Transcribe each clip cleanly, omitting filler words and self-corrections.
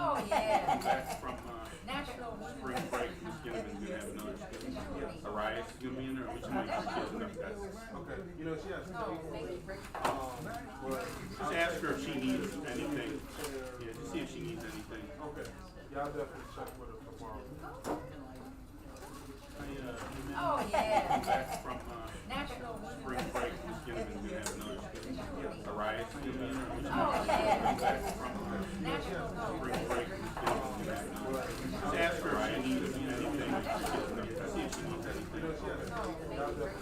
Oh, yeah. Back from National spring break, Ms. Ginnivan's gonna have another student. Arias is gonna be in there, which might just get enough guys. Okay, you know, she has to Oh, make it break. but, Just ask her if she needs anything. Yeah, just see if she needs anything. okay, y'all definitely check with her tomorrow. Oh, yeah. Back from National spring break, Ms. Ginnivan's gonna have another student. Arias is gonna be in there, which Oh, might yeah. back from National spring break, Ms. Ginnivan's gonna have another student. Just ask her if she needs anything. Just see if she needs anything. You know, she has to y'all definitely,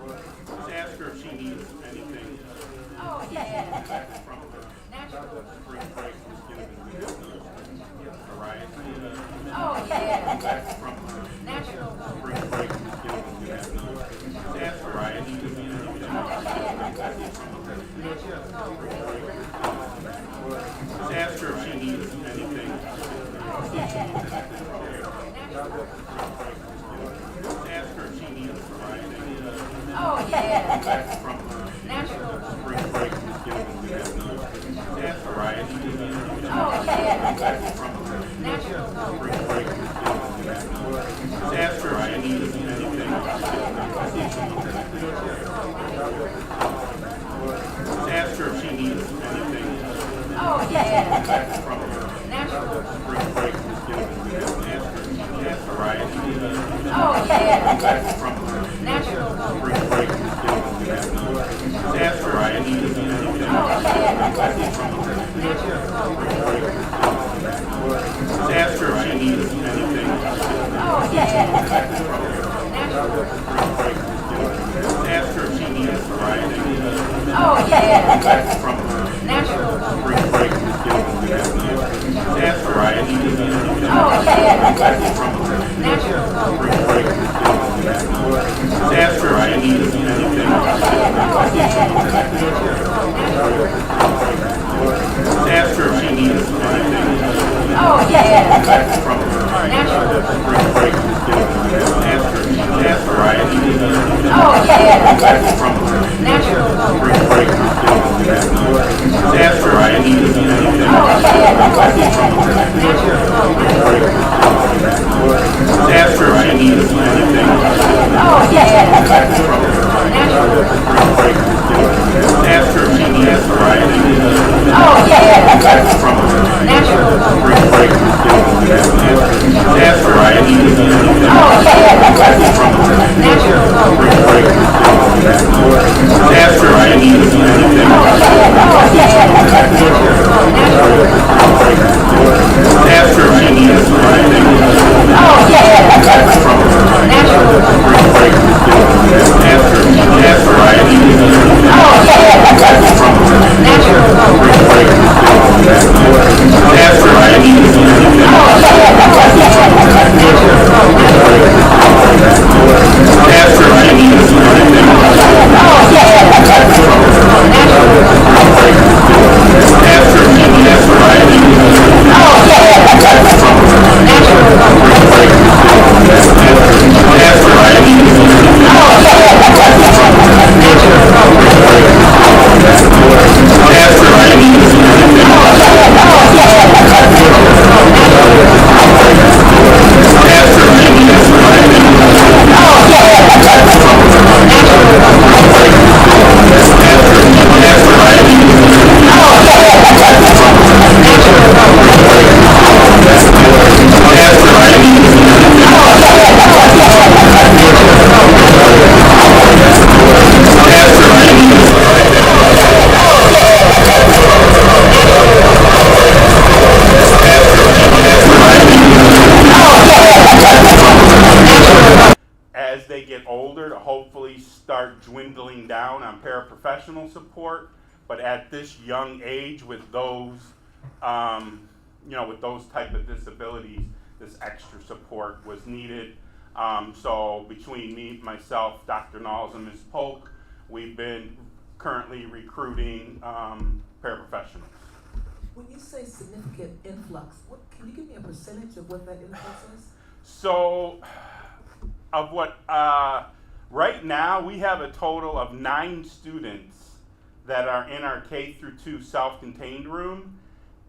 but, Just ask her if she needs anything. Oh, yeah. Back from National spring break, Ms. Ginnivan's gonna have another student. Arias is gonna Oh, yeah. back from National spring break, Ms. Ginnivan's gonna have another student. Just ask her if she needs anything. Just ask her if she needs anything. Just see if she needs anything. Just ask her if she needs anything. Oh, yeah. Back from National spring break, Ms. Ginnivan's gonna have another student. Just ask her if she needs anything. Oh, yeah. Back from National spring break, Ms. Ginnivan's gonna have another student. Just ask her if she needs anything. Just see if she needs anything. Just ask her if she needs anything. Oh, yeah. Back from National spring break, Ms. Ginnivan's gonna have another student. Just ask her if she needs anything. Oh, yeah. Back from National spring break, Ms. Ginnivan's gonna have another student. Just ask her if she needs anything. Oh, yeah. Just see if she needs anything. Just ask her if she needs anything. Oh, yeah. National spring break, Ms. Ginnivan's just ask her if she needs anything. Oh, yeah. Back from National spring break, Ms. Ginnivan's gonna have another student. Just ask her if she needs anything. Oh, yeah. Back from National spring break, Ms. Ginnivan's gonna have another student. Just ask her if she needs anything. Oh, yeah. Just ask her if she needs anything. Oh, yeah. Back from National spring break, Ms. Ginnivan's gonna have another student. Just ask her if she needs anything. Oh, yeah. Back from National spring break, Ms. Ginnivan's gonna have another student. Just ask her if she needs anything. Oh, yeah. Just ask her if she needs anything. Oh, yeah. Back from National spring break, Ms. Ginnivan's just ask her if she needs anything. Oh, yeah. Back from National spring break, Ms. Ginnivan's just ask her if she needs anything. Oh, yeah. Back from National spring break, Ms. Ginnivan's just ask her if she needs anything. Oh, yeah. Just ask her if she needs anything. Oh, yeah. Back from National spring break, Ms. Ginnivan's just ask her if she needs anything. Oh, yeah. Back from National spring break, Ms. Ginnivan's just ask her if she needs anything. Oh, yeah. Ask her if she needs anything. Oh, yeah. Back from spring break, Ms. Ginnivan's just ask her if she needs anything. Oh, yeah. Back from National spring break, Ms. Ginnivan's just ask her if she needs anything. Oh, yeah. Ask her if she needs anything. As they get older, to hopefully start dwindling down on paraprofessional support. But at this young age, with those, with those type of disabilities, this extra support was needed. So between me, myself, Dr. Knowles, and Ms. Polk, we've been currently recruiting paraprofessionals. When you say significant influx, can you give me a percentage of what that influx is? So, of what, right now we have a total of 9 students that are in our K through 2 self-contained room,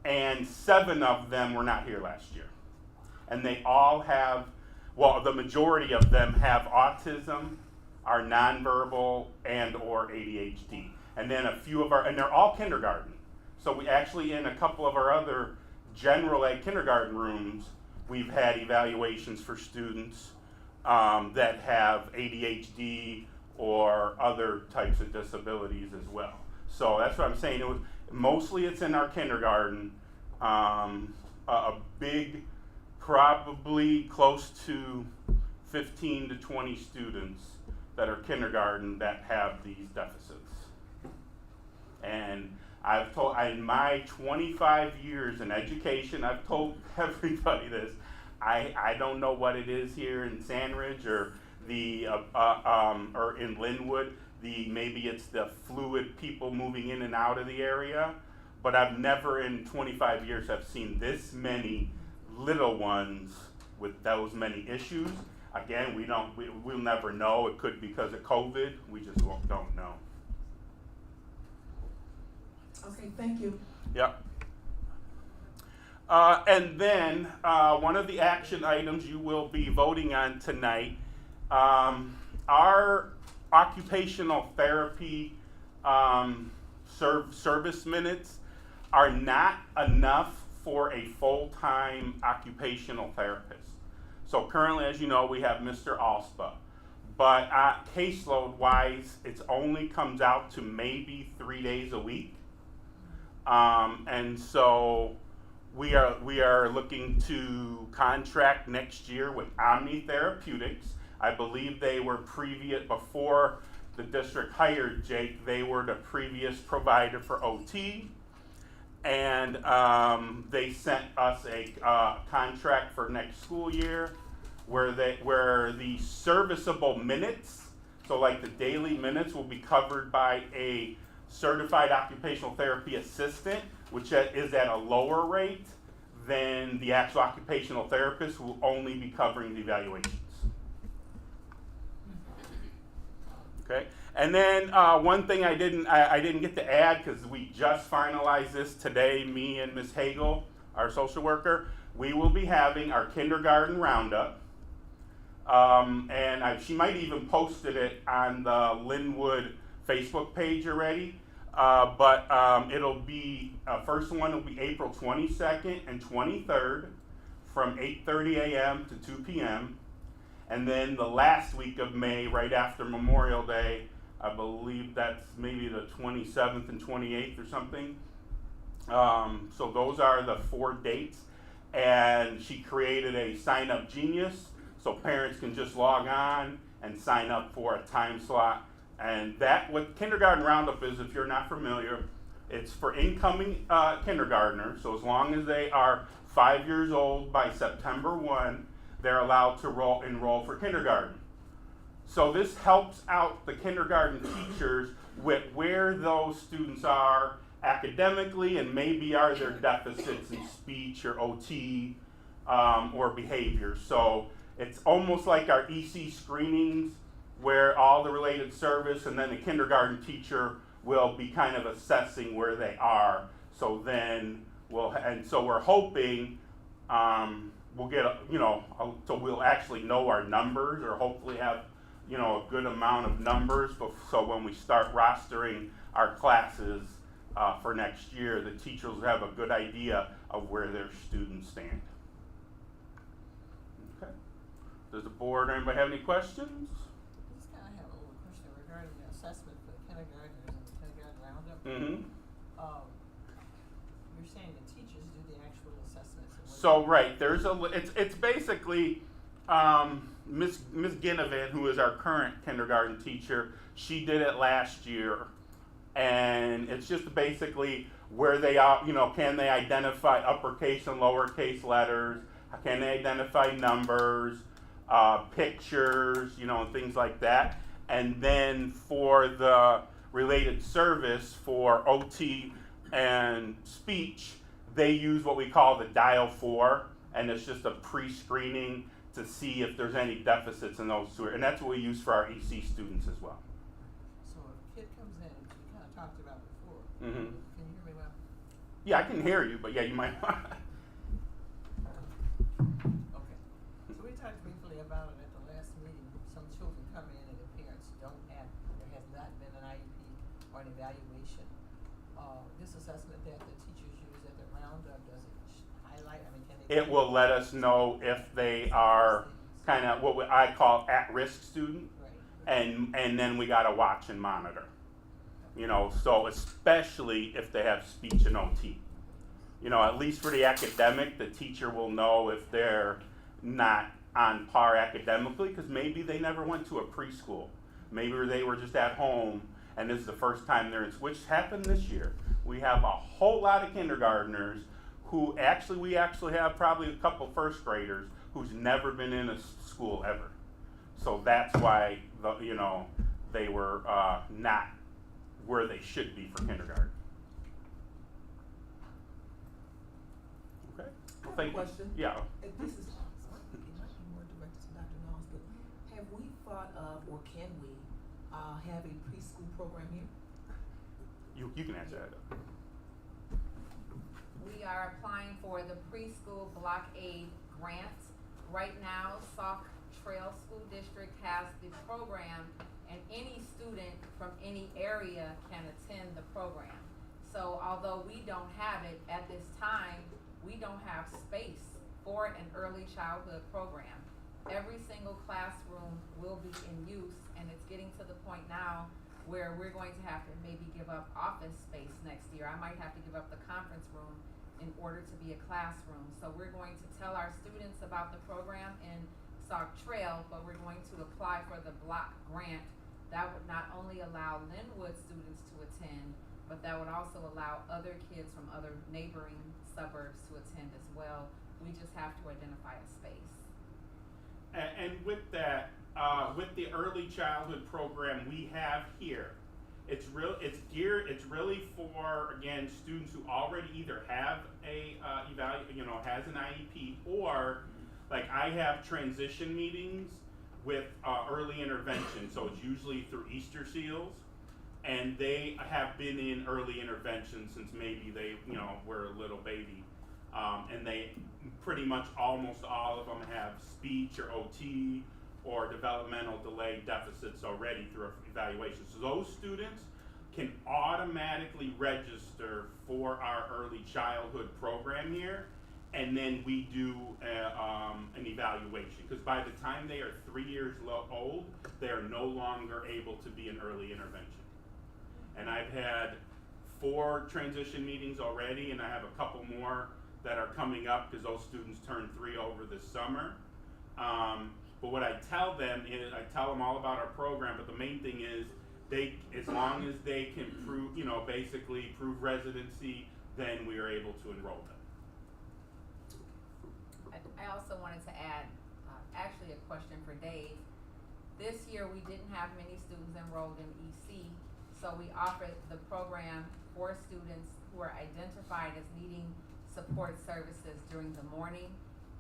and 7 of them were not here last year. And they all have, well, the majority of them have autism, are nonverbal, and or ADHD. And then a few of and they're all kindergarten. So we actually, in a couple of our other general ed kindergarten rooms, we've had evaluations for students that have ADHD or other types of disabilities as well. So that's what I'm saying. Mostly it's in our kindergarten. A big, probably close to 15 to 20 students that are kindergarten that have these deficits. And I've told, in my 25 years in education, I've told everybody this. I don't know what it is here in Sandridge or or in Linwood. Maybe it's the fluid people moving in and out of the area, but I've never in 25 years have seen this many little ones with those many issues. Again, we'll never know. It could be because of COVID. We just don't know. Okay, thank you. Yep. And then one of the action items you will be voting on tonight, our occupational therapy service minutes are not enough for a full-time occupational therapist. So currently, as you know, we have Mr. Alspa, but caseload-wise, it only comes out to maybe 3 days a week. And so we are looking to contract next year with Omni Therapeutics. I believe they were before the district hired Jake, they were the previous provider for OT. And they sent us a contract for next school year where the serviceable minutes, so like the daily minutes, will be covered by a certified occupational therapy assistant, which is at a lower rate than the actual occupational therapist, who will only be covering the evaluations. Okay, and then one thing I didn't get to add, because we just finalized this today, me and Ms. Hagel, our social worker, we will be having our kindergarten roundup, and she might even posted it on the Linwood Facebook page already, but it'll be, first one will be April 22nd and 23rd from 8:30 a.m. to 2 p.m. And then the last week of May, right after Memorial Day, I believe that's maybe the 27th and 28th or something. So those are the 4 dates. And she created a Sign Up Genius, so parents can just log on and sign up for a time slot. And what Kindergarten Roundup is, if you're not familiar, it's for incoming kindergartners. So as long as they are 5 years old by September 1, they're allowed to enroll for kindergarten. So this helps out the kindergarten teachers with where those students are academically, and maybe are there deficits in speech or OT or behavior. So it's almost like our EC screenings, where all the related service, and then the kindergarten teacher will be kind of assessing where they are. So then so we're hoping we'll get so we'll actually know our numbers, or hopefully have a good amount of numbers. So when we start rostering our classes for next year, the teachers will have a good idea of where their students stand. Okay. Does the board or anybody have any questions? I just kind of have a little question regarding the assessment for the kindergartners and the kindergarten roundup. Mm-hmm. You're saying the teachers do the actual assessments. So right, it's basically Miss Ginnivan, who is our current kindergarten teacher. She did it last year, and it's just basically where they are. Can they identify uppercase and lowercase letters? Can they identify numbers, pictures, and things like that? And then for the related service for OT and speech, they use what we call the Dial 4, and it's just a pre-screening to see if there's any deficits in those two. And that's what we use for our EC students as well. So if a kid comes in, which we kind of talked about before, Mm-hmm. can you hear me well? Yeah, I can hear you, but yeah, you might. Okay. So we talked briefly about it at the last meeting. Some children come in and their parents don't have, there has not been an IEP or an evaluation. This assessment that the teachers use at the roundup, does it highlight, I mean, can they? It will let us know if they are kind of what I call at-risk student, Right. and then we gotta watch and monitor. You know, so especially if they have speech and OT. You know, at least for the academic, the teacher will know if they're not on par academically, because maybe they never went to a preschool. Maybe they were just at home, and this is the first time they're in, which happened this year. We have a whole lot of kindergartners who we actually have probably a couple first graders who's never been in a school ever. So that's why, they were not where they should be for kindergarten. Okay. I have a Thank you. question. Yeah. This is, it might be more directed to Dr. Knowles, but have we thought of, or can we, have a preschool program here? You can answer that. We are applying for the preschool block aid grant. Right now, Sauk Trail School District has the program, and any student from any area can attend the program. So although we don't have it at this time, we don't have space for an early childhood program. Every single classroom will be in use, and it's getting to the point now where we're going to have to maybe give up office space next year. I might have to give up the conference room in order to be a classroom. So we're going to tell our students about the program in Sauk Trail, but we're going to apply for the block grant. That would not only allow Linwood students to attend, but that would also allow other kids from other neighboring suburbs to attend as well. We just have to identify a space. And with that, with the early childhood program we have here, it's really for, again, students who already either have has an IEP, or like I have transition meetings with early intervention. So it's usually through Easter Seals, and they have been in early intervention since maybe they were a little baby, and they pretty much almost all of them have speech or OT or developmental delay deficits already through evaluation. So those students can automatically register for our early childhood program here, and then we do an evaluation, because by the time they are 3 years old, they are no longer able to be in early intervention. And I've had 4 transition meetings already, and I have a couple more that are coming up because those students turn 3 over this summer. But what I tell them is, I tell them all about our program, but the main thing is, as long as they can prove, basically prove residency, then we are able to enroll them. I also wanted to add, actually a question for Dave. This year, we didn't have many students enrolled in EC, so we offered the program for students who are identified as needing support services during the morning.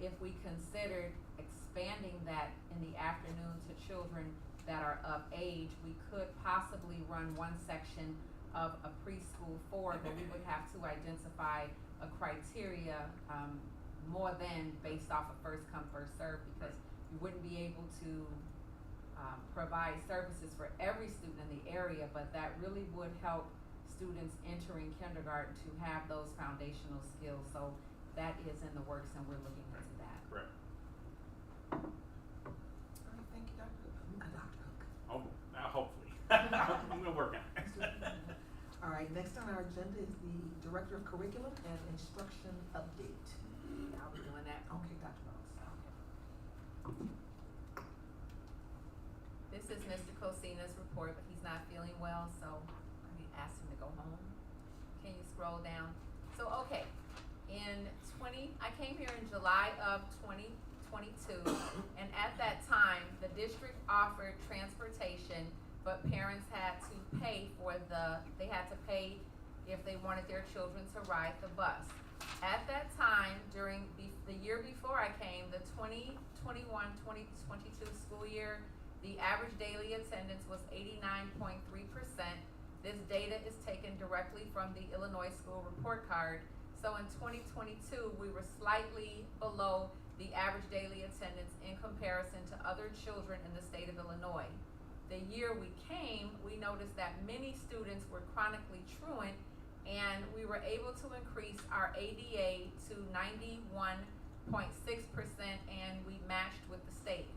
If we considered expanding that in the afternoon to children that are of age, we could possibly run one section of a preschool forward, but we would have to identify a criteria more than based off of first come, first serve, because we wouldn't be able to provide services for every student in the area, but that really would help students entering kindergarten to have those foundational skills. So that is in the works, and we're looking into that. Correct. All right, thank you, Dr. Cook. Oh, hopefully. I'm gonna work on it. All right, next on our agenda is the Director of Curriculum and Instruction update. I'll be doing that. Okay, Dr. Knowles. This is Mr. Cosina's report, but he's not feeling well, so we asked him to go home. Can you scroll down? So, okay, I came here in July of 2022, and at that time, the district offered transportation, but parents had to pay if they wanted their children to ride the bus. At that time, during the year before I came, the 2021-2022 school year, the average daily attendance was 89.3%. This data is taken directly from the Illinois School Report Card. So in 2022, we were slightly below the average daily attendance in comparison to other children in the state of Illinois. The year we came, we noticed that many students were chronically truant, and we were able to increase our ADA to 91.6%, and we matched with the state.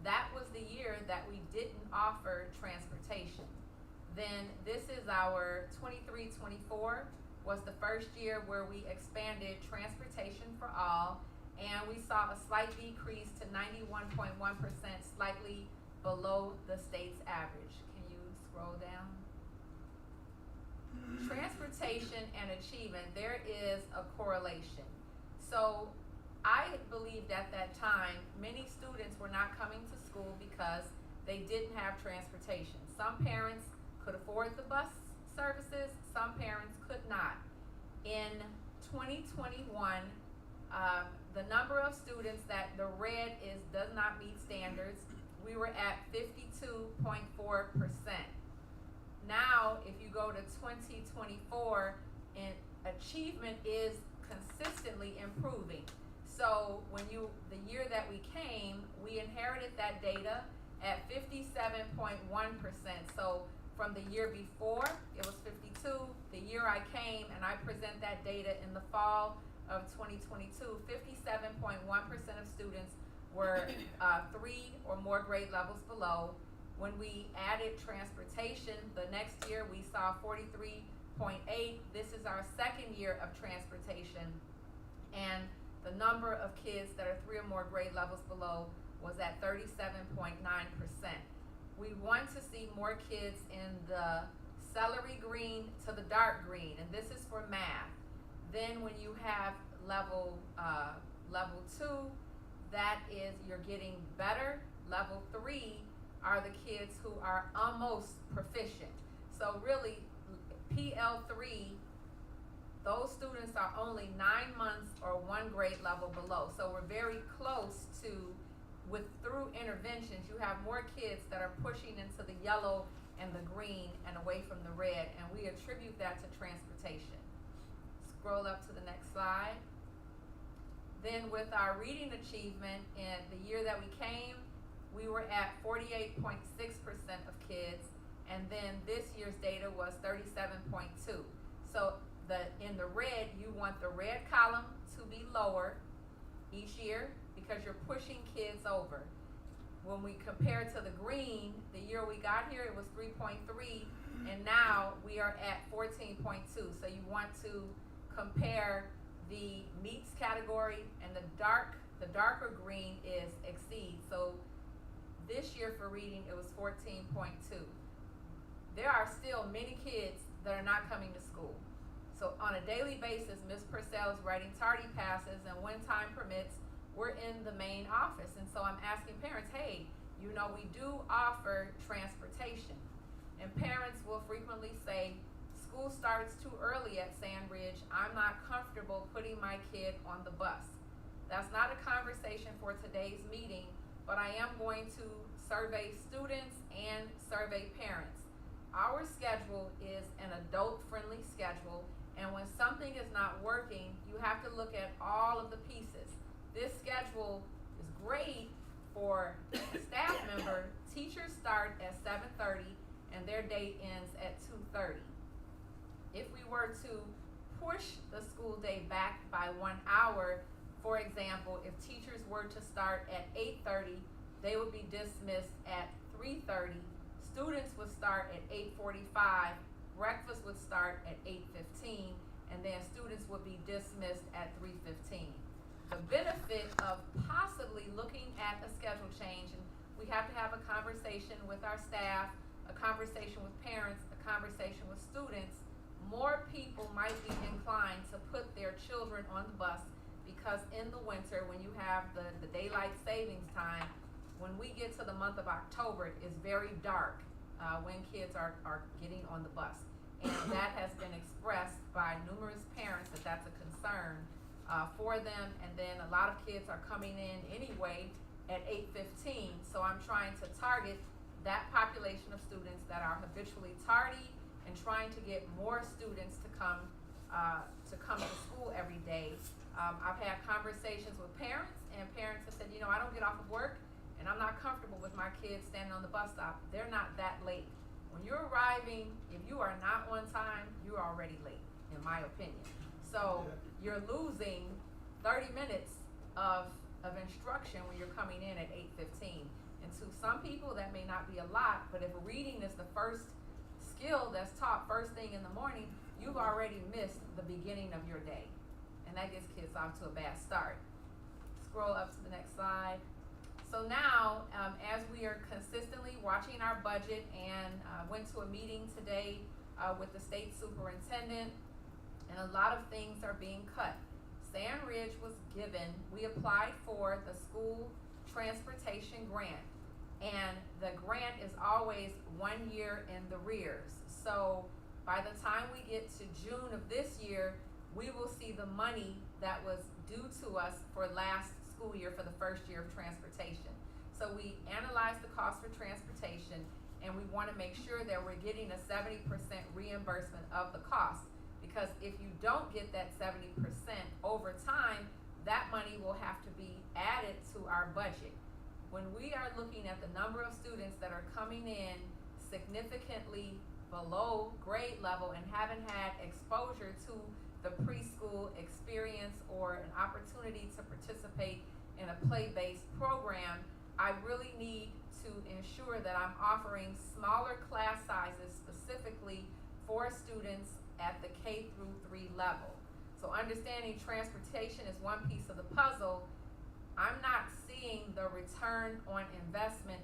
That was the year that we didn't offer transportation. Then this is our 23-24 was the first year where we expanded transportation for all, and we saw a slight decrease to 91.1%, slightly below the state's average. Can you scroll down? Transportation and achievement, there is a correlation. So I believed at that time many students were not coming to school because they didn't have transportation. Some parents could afford the bus services, some parents could not. In 2021, the number of students that the red does not meet standards, we were at 52.4%. Now, if you go to 2024, and achievement is consistently improving. So the year that we came, we inherited that data at 57.1%. So from the year before, it was 52. The year I came, and I present that data in the fall of 2022, 57.1% of students were 3 or more grade levels below. When we added transportation, the next year we saw 43.8. This is our second year of transportation, and the number of kids that are 3 or more grade levels below was at 37.9%. We want to see more kids in the celery green to the dark green, and this is for math. Then when you have level 2, that is you're getting better. Level 3 are the kids who are almost proficient. So really, PL3, those students are only 9 months or 1 grade level below. So we're very close to, through interventions, you have more kids that are pushing into the yellow and the green and away from the red, and we attribute that to transportation. Scroll up to the next slide. Then with our reading achievement, in the year that we came, we were at 48.6% of kids, and then this year's data was 37.2. So in the red, you want the red column to be lower each year because you're pushing kids over. When we compare to the green, the year we got here, it was 3.3, and now we are at 14.2. So you want to compare the meets category, and the darker green is exceed. So this year for reading, it was 14.2. There are still many kids that are not coming to school. So on a daily basis, Ms. Purcell is writing tardy passes, and when time permits, we're in the main office. And so I'm asking parents, hey, we do offer transportation. And parents will frequently say, school starts too early at Sandridge. I'm not comfortable putting my kid on the bus. That's not a conversation for today's meeting, but I am going to survey students and survey parents. Our schedule is an adult-friendly schedule, and when something is not working, you have to look at all of the pieces. This schedule is great for a staff member. Teachers start at 7:30 and their day ends at 2:30. If we were to push the school day back by 1 hour, for example, if teachers were to start at 8:30, they would be dismissed at 3:30. Students would start at 8:45, breakfast would start at 8:15, and then students would be dismissed at 3:15. The benefit of possibly looking at a schedule change, and we have to have a conversation with our staff, a conversation with parents, a conversation with students. More people might be inclined to put their children on the bus, because in the winter, when you have the daylight savings time, when we get to the month of October, it's very dark when kids are getting on the bus. And that has been expressed by numerous parents that that's a concern for them. And then a lot of kids are coming in anyway at 8:15. So I'm trying to target that population of students that are habitually tardy and trying to get more students to come to come to school every day. I've had conversations with parents, and parents have said, you know, I don't get off of work, and I'm not comfortable with my kids standing on the bus stop. They're not that late. When you're arriving, if you are not on time, you're already late, in my opinion. So you're losing 30 minutes of instruction when you're coming in at 8:15. And to some people, that may not be a lot, but if reading is the first skill that's taught first thing in the morning, you've already missed the beginning of your day. And that gets kids off to a bad start. Scroll up to the next slide. So now, as we are consistently watching our budget and went to a meeting today with the state superintendent, and a lot of things are being cut. Sandridge was given, we applied for the school transportation grant, and the grant is always 1 year in the rears. So by the time we get to June of this year, we will see the money that was due to us for last school year for the first year of transportation. So we analyzed the cost for transportation, and we want to make sure that we're getting a 70% reimbursement of the cost. Because if you don't get that 70% over time, that money will have to be added to our budget. When we are looking at the number of students that are coming in significantly below grade level and haven't had exposure to the preschool experience or an opportunity to participate in a play-based program, I really need to ensure that I'm offering smaller class sizes specifically for students at the K through 3 level. So understanding transportation is one piece of the puzzle. I'm not seeing the return on investment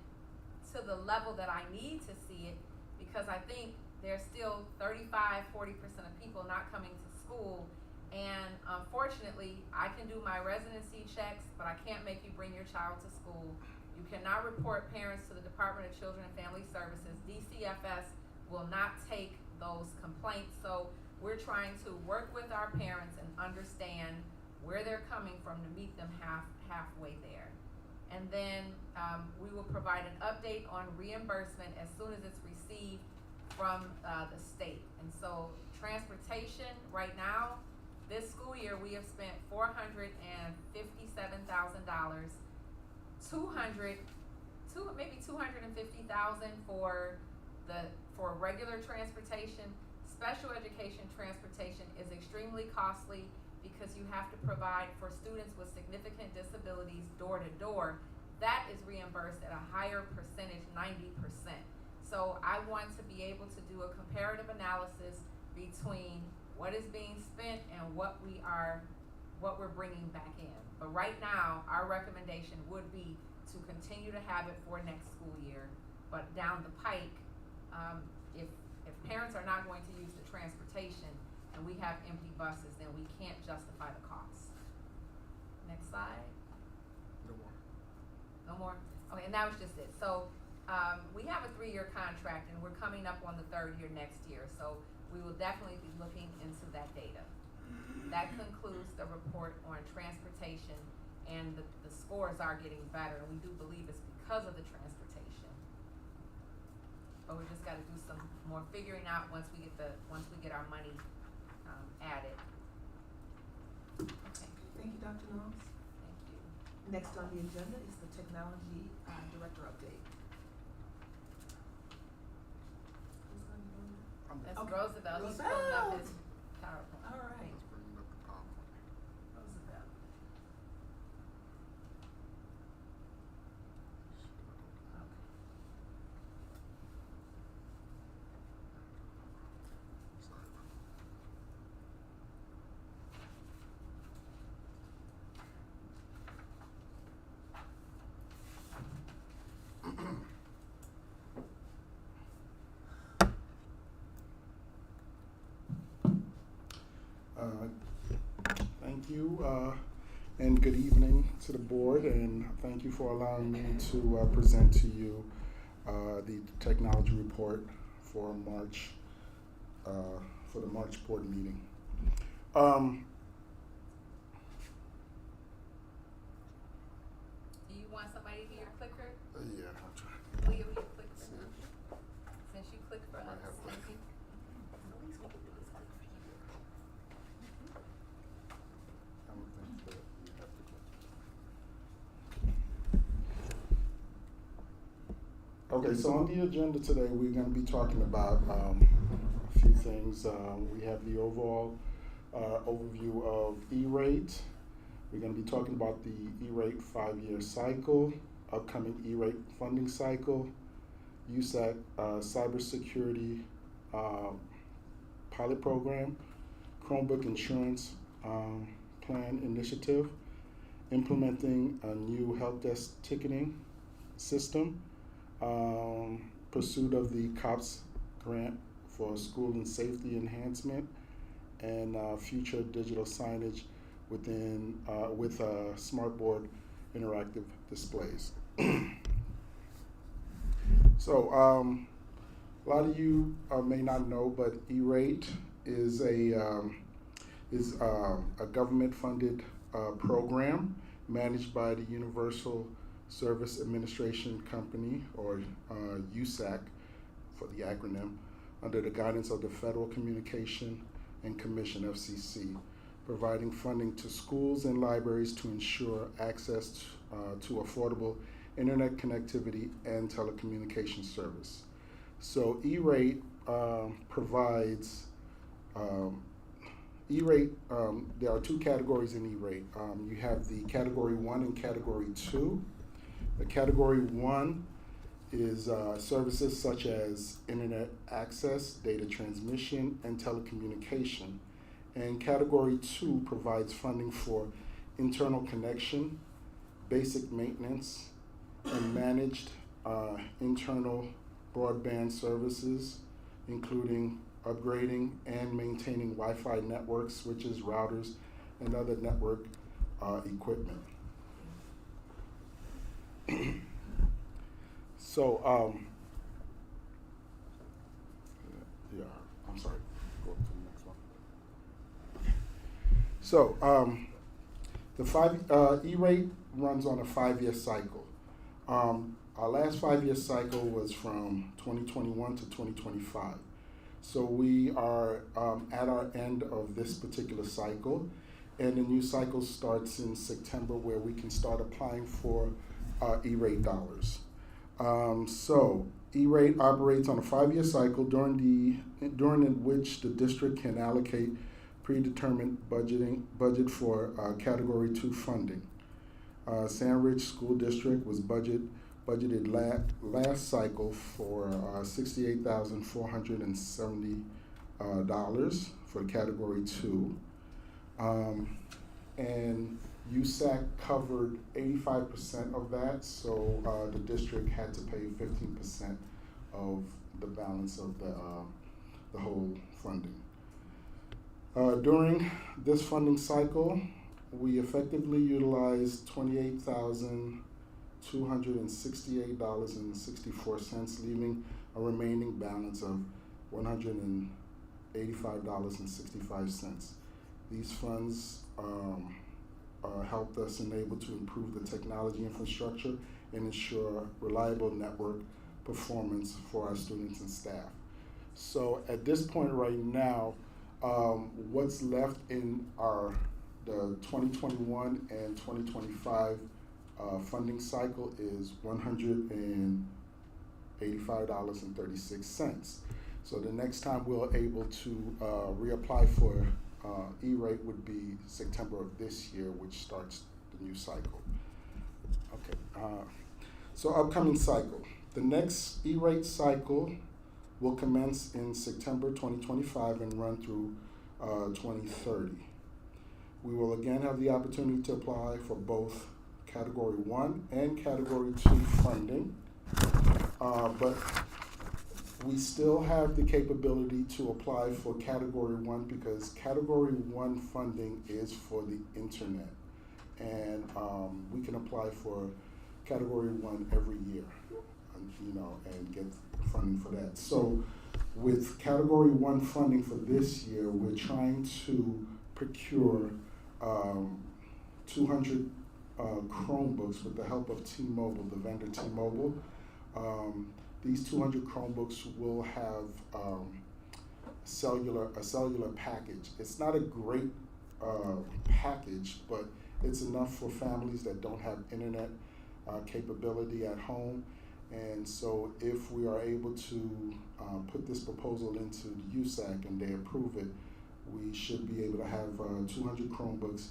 to the level that I need to see it, because I think there's still 35-40% of people not coming to school. And unfortunately, I can do my residency checks, but I can't make you bring your child to school. You cannot report parents to the Department of Children and Family Services. DCFS will not take those complaints. So we're trying to work with our parents and understand where they're coming from to meet them halfway there. And then we will provide an update on reimbursement as soon as it's received from the state. And so transportation right now, this school year we have spent $457,000, maybe $250,000 for regular transportation. Special education transportation is extremely costly because you have to provide for students with significant disabilities door to door. That is reimbursed at a higher percentage, 90%. So I want to be able to do a comparative analysis between what is being spent and what we're bringing back in. But right now, our recommendation would be to continue to have it for next school year. But down the pike, if parents are not going to use the transportation and we have empty buses, then we can't justify the cost. Next slide. No more? Okay, and that was just it. So we have a 3-year contract, and we're coming up on the 3rd year next year. So we will definitely be looking into that data. That concludes the report on transportation, and the scores are getting better, and we do believe it's because of the transportation. But we just got to do some more figuring out once we get our money added. Okay. Thank you, Dr. Knowles. Thank you. Next on the agenda is the technology director update. Who's going to be doing that? That's Okay. Roosevelt. He's pulling up his PowerPoint. All right. Roosevelt. Okay. Thank you, and good evening to the board, and thank you for allowing me to present to you the technology report for March, for the March board meeting. Do you want somebody to be your clicker? Yeah, I'll try. Will you be your clicker? Since you click for us, thank you. Okay, so on the agenda today, we're going to be talking about a few things. We have the overall overview of E-rate. We're going to be talking about the E-rate 5-year cycle, upcoming E-rate funding cycle, USAC cybersecurity pilot program, Chromebook insurance plan initiative, implementing a new help desk ticketing system, pursuit of the COPS grant for school and safety enhancement, and future digital signage within with smartboard interactive displays. So a lot of you may not know, but E-rate is a government-funded program managed by the Universal Service Administration Company, or USAC for the acronym, under the guidance of the Federal Communication and Commission, FCC, providing funding to schools and libraries to ensure access to affordable internet connectivity and telecommunication service. So E-rate provides E-rate, there are two categories in E-rate. You have the Category 1 and Category 2. The Category 1 is services such as internet access, data transmission, and telecommunication. And Category 2 provides funding for internal connection, basic maintenance, and managed internal broadband services, including upgrading and maintaining Wi-Fi networks, switches, routers, and other network equipment. So, yeah, I'm sorry, go to the next one. So, the E-rate runs on a 5-year cycle. Our last 5-year cycle was from 2021 to 2025. So we are at our end of this particular cycle, and the new cycle starts in September, where we can start applying for E-rate dollars. So E-rate operates on a 5-year cycle during which the district can allocate predetermined budget for Category 2 funding. Sandridge School District was budgeted last cycle for $68,470 for Category 2. And USAC covered 85% of that, so the district had to pay 15% of the balance of the whole funding. During this funding cycle, we effectively utilized $28,268.64, leaving a remaining balance of $185.65. These funds helped us enable to improve the technology infrastructure and ensure reliable network performance for our students and staff. So at this point right now, what's left in the 2021 and 2025 funding cycle is $185.36. So the next time we're able to reapply for E-rate would be September of this year, which starts the new cycle. Okay, so upcoming cycle. The next E-rate cycle will commence in September 2025 and run through 2030. We will again have the opportunity to apply for both Category 1 and Category 2 funding, but we still have the capability to apply for Category 1 because Category 1 funding is for the internet, and we can apply for Category 1 every year, and get funding for that. So with Category 1 funding for this year, we're trying to procure 200 Chromebooks with the help of T-Mobile, the vendor T-Mobile. These 200 Chromebooks will have a cellular package. It's not a great package, but it's enough for families that don't have internet capability at home, And so if we are able to put this proposal into the USAC and they approve it, we should be able to have 200 Chromebooks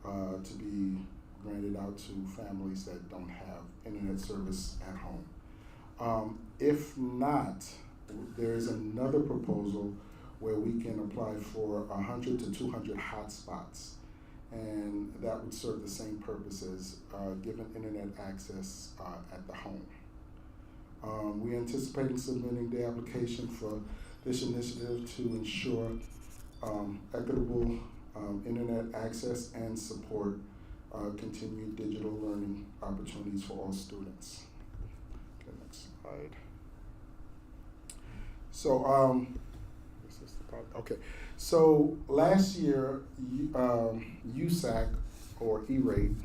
to be granted out to families that don't have internet service at home. If not, there is another proposal where we can apply for 100 to 200 hotspots, and that would serve the same purpose as giving internet access at the home. We're anticipating submitting the application for this initiative to ensure equitable internet access and support continued digital learning opportunities for all students. Okay, next slide. So, this is the part, okay. So last year, USAC or E-Rate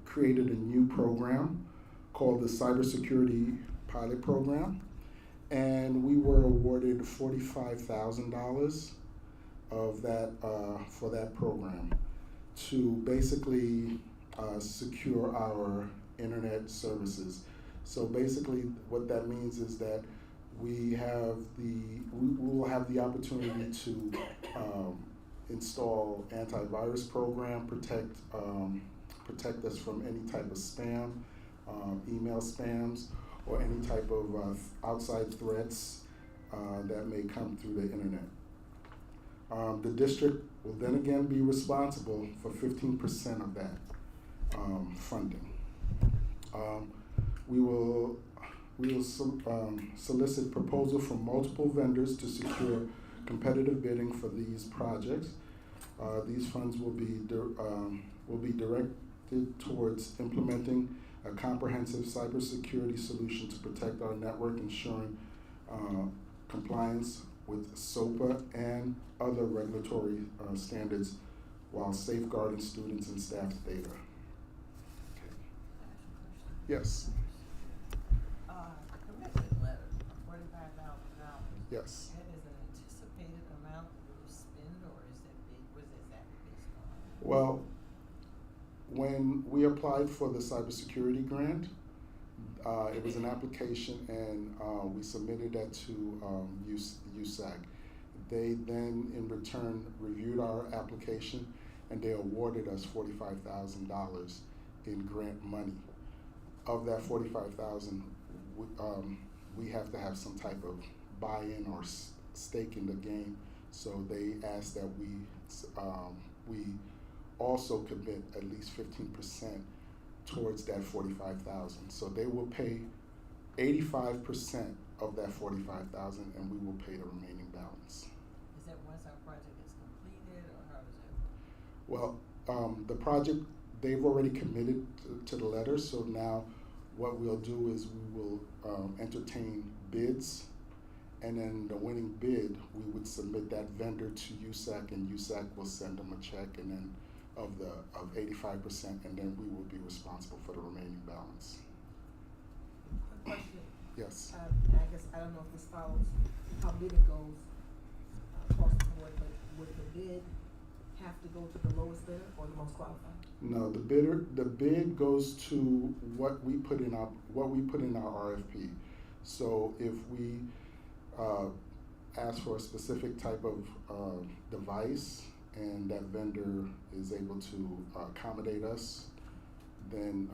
created a new program called the Cybersecurity Pilot Program, and we were awarded $45,000 of that for that program to basically secure our internet services. So basically, what that means is that we will have the opportunity to install antivirus program, protect us from any type of spam, email spams, or any type of outside threats that may come through the internet. The district will then again be responsible for 15% of that funding. We will solicit proposal from multiple vendors to secure competitive bidding for these projects. These funds will be directed towards implementing a comprehensive cybersecurity solution to protect our network, ensuring compliance with SOPA and other regulatory standards while safeguarding students and staff's data. Okay. The Yes. commitment letter, $45,000. Yes. That is an anticipated amount that we will spend, or is that what is that based on? Well, when we applied for the cybersecurity grant, it was an application, and we submitted that to USAC. They then, in return, reviewed our application, and they awarded us $45,000 in grant money. Of that $45,000, we have to have some type of buy-in or stake in the game. So they asked that we also commit at least 15% towards that $45,000. So they will pay 85% of that $45,000, and we will pay the remaining balance. Is that once our project is completed, or how does that work? Well, the project, they've already committed to the letter, so now what we'll do is we will entertain bids, and then the winning bid, we would submit that vendor to USAC, and USAC will send them a check, and then of 85%, and then we will be responsible for the remaining balance. Quick question. Yes. I guess, I don't know if this follows how bidding goes across the board, but would the bid have to go to the lowest bidder or the most qualified? No, the bid goes to what we put in our RFP. So if we ask for a specific type of device, and that vendor is able to accommodate us, then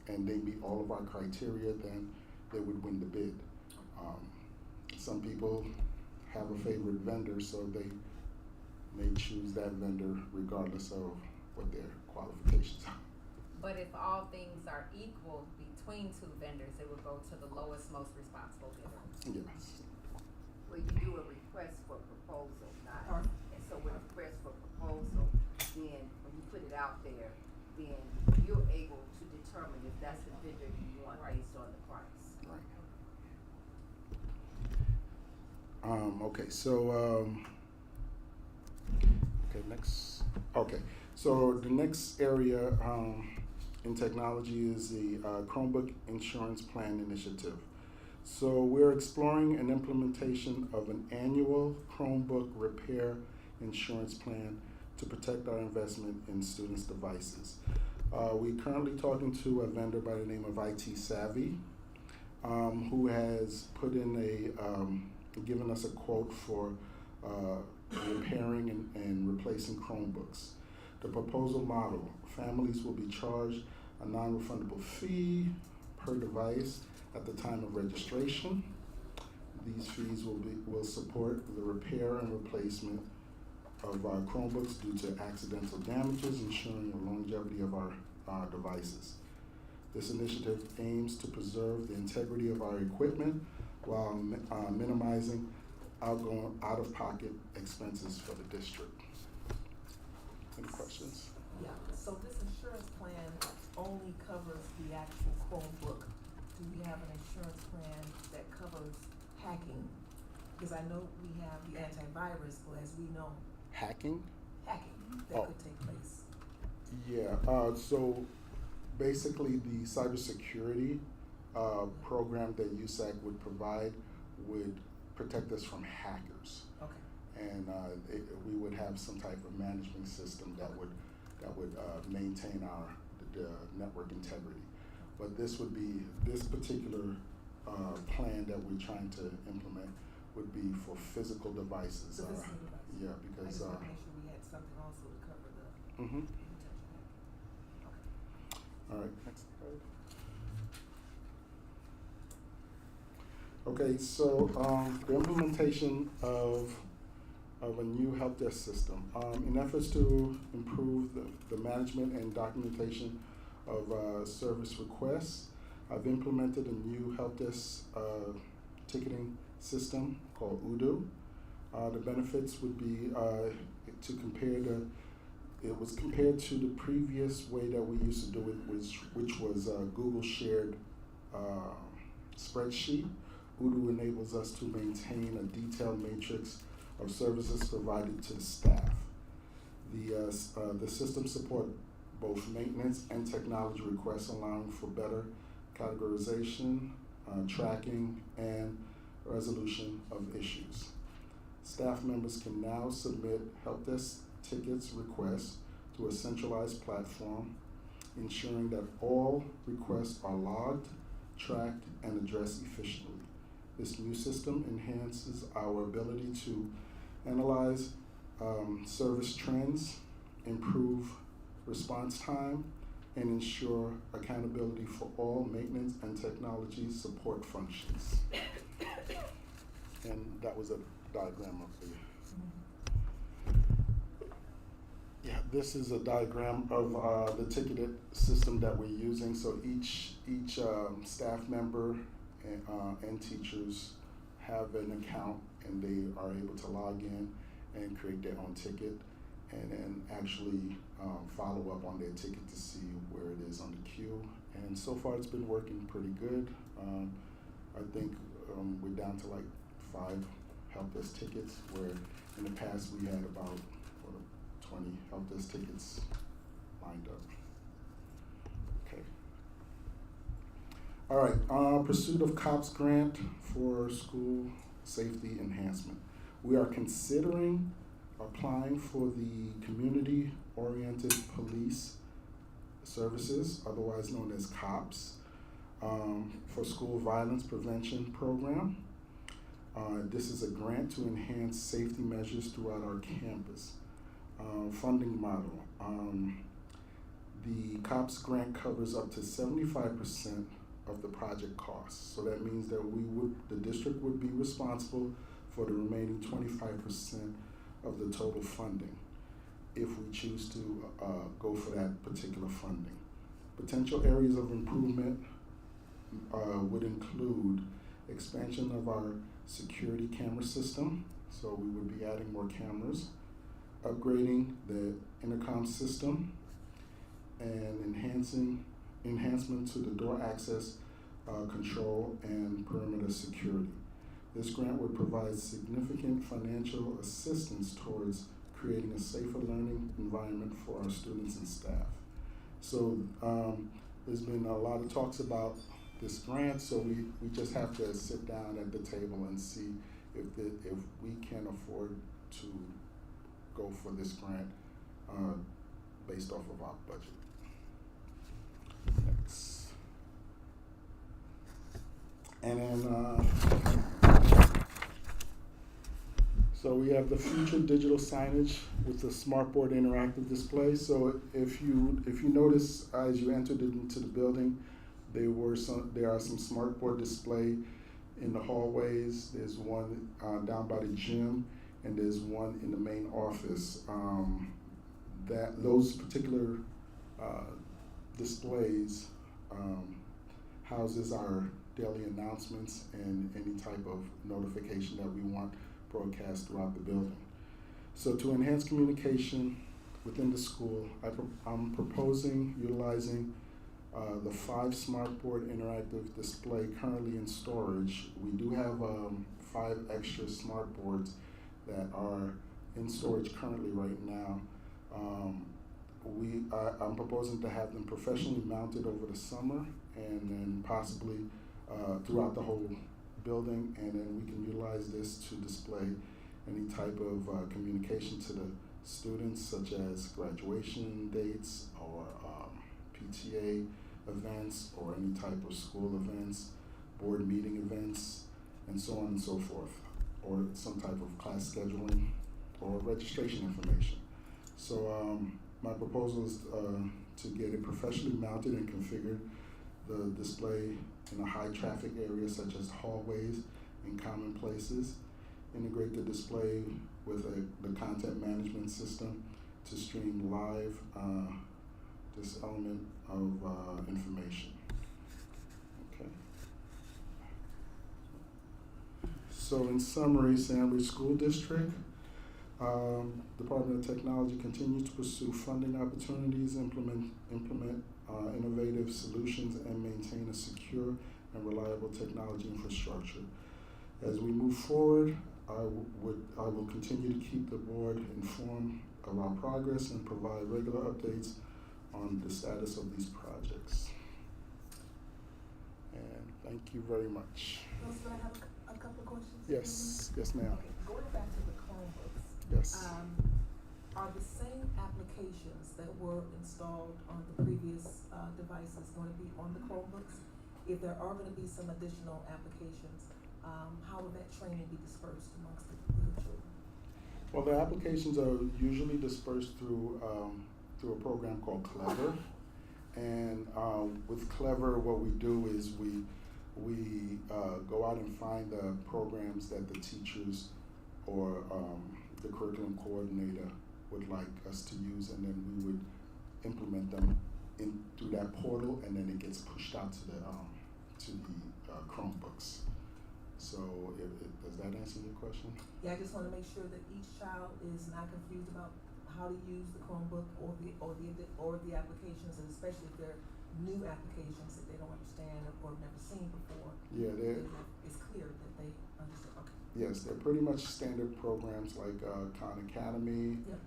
and they meet all of our criteria, then they would win the bid. Some people have a favorite vendor, so they may choose that vendor regardless of what their qualifications are. But if all things are equal between two vendors, it would go to the lowest, most responsible bidder. Yes. Well, you do a request for proposal, not, and so with a request for proposal, then when you put it out there, then you're able to determine if that's the vendor you want based on the price. Right. Okay, so okay, next. Okay, so the next area in technology is the Chromebook Insurance Plan Initiative. So we're exploring an implementation of an annual Chromebook repair insurance plan to protect our investment in students' devices. We're currently talking to a vendor by the name of IT Savvy, who has put in given us a quote for repairing and replacing Chromebooks. The proposal model: families will be charged a non-refundable fee per device at the time of registration. These fees will support the repair and replacement of Chromebooks due to accidental damages, ensuring the longevity of our devices. This initiative aims to preserve the integrity of our equipment while minimizing out-of-pocket expenses for the district. Any questions? Yeah, so this insurance plan only covers the actual Chromebook. Do we have an insurance plan that covers hacking? Because I know we have the antivirus, but as we know, Hacking? hacking that Oh. could take place. Yeah, so basically the cybersecurity program that USAC would provide would protect us from hackers. Okay. And we would have some type of management system that would maintain the network integrity. But this particular plan that we're trying to implement would be for physical devices. So physical devices. Yeah, I because. just want to make sure we had something also to cover the Mhm. potential hacking. All right, next slide. Okay, so the implementation of a new help desk system. In efforts to improve the management and documentation of service requests, I've implemented a new help desk ticketing system called Udo. The benefits would be it was compared to the previous way that we used to do it, which was Google shared spreadsheet. Udo enables us to maintain a detailed matrix of services provided to the staff. The system support both maintenance and technology requests, allowing for better categorization, tracking, and resolution of issues. Staff members can now submit help desk tickets requests to a centralized platform, ensuring that all requests are logged, tracked, and addressed efficiently. This new system enhances our ability to analyze service trends, improve response time, and ensure accountability for all maintenance and technology support functions. And that was a diagram of the. Yeah, this is a diagram of the ticketed system that we're using. So each staff member and teachers have an account, and they are able to log in and create their own ticket, and then actually follow up on their ticket to see where it is on the queue. And so far, it's been working pretty good. I think we're down to like 5 help desk tickets, where in the past we had about 20 help desk tickets lined up. Okay. All right, pursuit of COPS grant for school safety enhancement. We are considering applying for the community-oriented police services, otherwise known as COPS, for school violence prevention program. This is a grant to enhance safety measures throughout our campus. Funding model. The COPS grant covers up to 75% of the project costs. So that means that the district would be responsible for the remaining 25% of the total funding if we choose to go for that particular funding. Potential areas of improvement would include expansion of our security camera system. So we would be adding more cameras, upgrading the intercom system, and enhancement to the door access control and perimeter security. This grant would provide significant financial assistance towards creating a safer learning environment for our students and staff. So there's been a lot of talks about this grant, so we just have to sit down at the table and see if we can afford to go for this grant based off of our budget. So we have the future digital signage with the smartboard interactive display. So if you notice as you entered into the building, there are some smartboard display in the hallways. There's one down by the gym, and there's one in the main office. Those particular displays houses our daily announcements and any type of notification that we want broadcast throughout the building. So to enhance communication within the school, I'm proposing utilizing the 5 smartboard interactive display currently in storage. We do have 5 extra smartboards that are in storage currently right now. I'm proposing to have them professionally mounted over the summer and then possibly throughout the whole building, and then we can utilize this to display any type of communication to the students, such as graduation dates or PTA events or any type of school events, board meeting events, and so on and so forth, or some type of class scheduling or registration information. So my proposal is to get it professionally mounted and configured, the display in a high traffic area such as hallways and common places, integrate the display with the content management system to stream live this element of information. Okay. So in summary, Sandridge School District, Department of Technology continues to pursue funding opportunities, implement innovative solutions, and maintain a secure and reliable technology infrastructure. As we move forward, I will continue to keep the board informed of our progress and provide regular updates on the status of these projects. And thank you very much. Can I have a couple of questions? Yes, ma'am. Okay, going back to the Chromebooks. Yes. Are the same applications that were installed on the previous devices going to be on the Chromebooks? If there are going to be some additional applications, how will that training be dispersed amongst the children? Well, the applications are usually dispersed through a program called Clever, and with Clever, what we do is we go out and find the programs that the teachers or the curriculum coordinator would like us to use, and then we would implement them through that portal, and then it gets pushed out to the Chromebooks. So does that answer your question? Yeah, I just want to make sure that each child is not confused about how to use the Chromebook or the applications, and especially if they're new applications that they don't understand or have never seen before. Yeah, it's clear that they understand. Okay. Yes, they're pretty much standard programs like Khan Academy, Yep.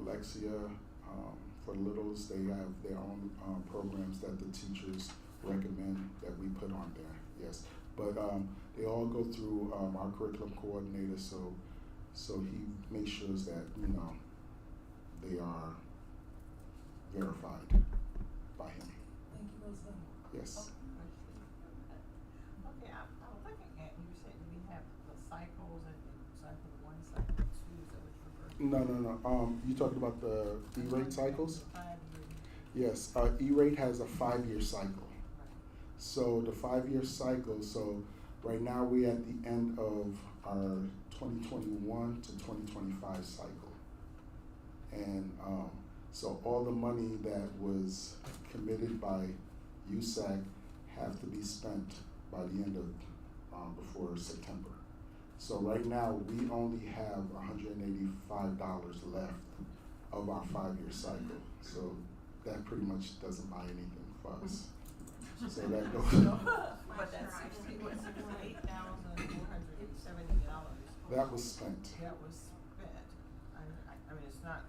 Alexia. For littles, they have their own programs that the teachers recommend that we put on there. Yes, but they all go through our curriculum coordinator, so he makes sure that they are verified by him. Thank you, Rosemary. Yes. Okay, I was looking at, you said we have the cycles and cycle 1, cycle 2, is that what you referred to? No. You talking about the E-rate cycles? 5-year. Yes. E-rate has a 5-year cycle. Right. So the 5-year cycle, so right now we're at the end of our 2021 to 2025 cycle. And so all the money that was committed by USAC have to be spent by the end of before September. So right now we only have $185 left of our 5-year cycle. So that pretty much doesn't buy anything for us. So that goes. But that's $8,470. That was spent. That was spent. I mean, it's not,